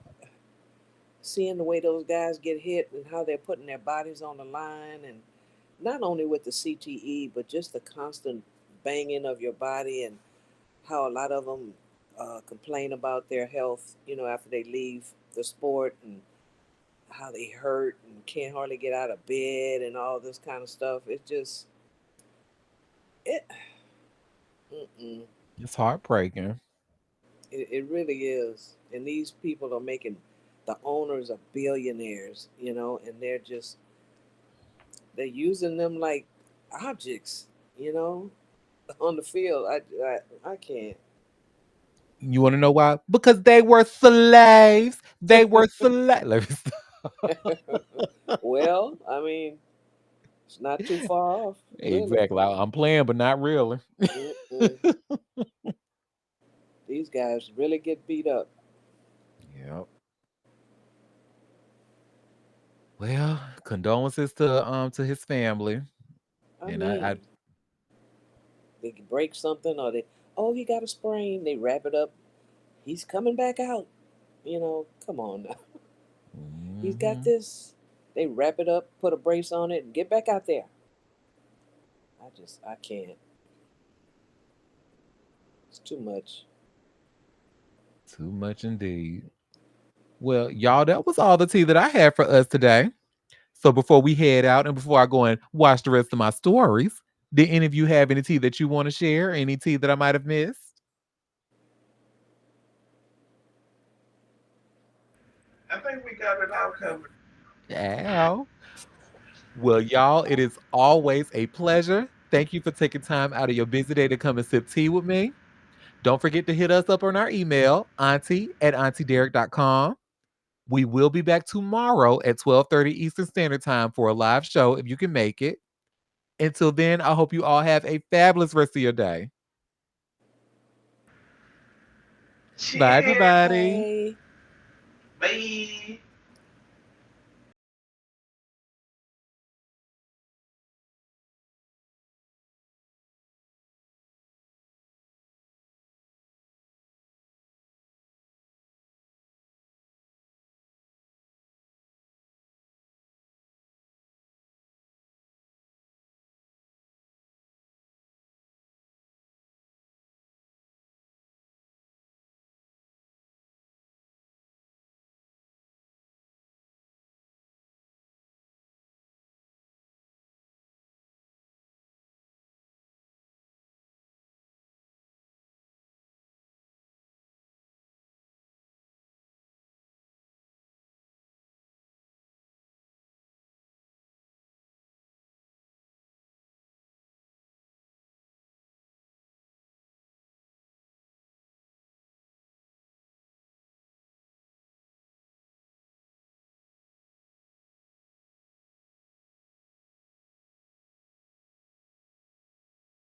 D: seeing the way those guys get hit and how they're putting their bodies on the line, and not only with the CTE, but just the constant banging of your body, and how a lot of them complain about their health, you know, after they leave the sport, and how they hurt and can't hardly get out of bed and all this kind of stuff. It just, it, mm-mm,
A: It's heartbreaking.
D: it really is. And these people are making the owners are billionaires, you know, and they're using them like objects, you know, on the field. I can't.
A: You want to know why? Because they were slaves. They were slaves.
D: Well, I mean, it's not too far off, really.
A: Exactly. I'm playing, but not really.
D: Mm-mm. These guys really get beat up.
A: Yep. Well, condolences to his family.
D: I
A: And I
D: mean, they can break something, or oh, he got a sprain. They wrap it up. He's coming back out. You know, come on now. He's got
A: Mhm.
D: this. They wrap it up, put a brace on it, and get back out there. I can't. It's too much.
A: Too much indeed. Well, y'all, that was all the tea that I had for us today. So before we head out and before I go and watch the rest of my stories, did any of you have any tea that you want to share? Any tea that I might have missed?
B: I think we got it all covered.
A: Yeah. Well, y'all, it is always a pleasure. Thank you for taking time out of your busy day to come and sip tea with me. Don't forget to hit us up on our email, auntie@auntiederek.com. We will be back tomorrow at 12:30 Eastern Standard Time for a live show if you can make it. Until then, I hope you all have a fabulous rest of your day. Bye,
B: Cheers.
A: everybody.
D: Bye.
B: Bye.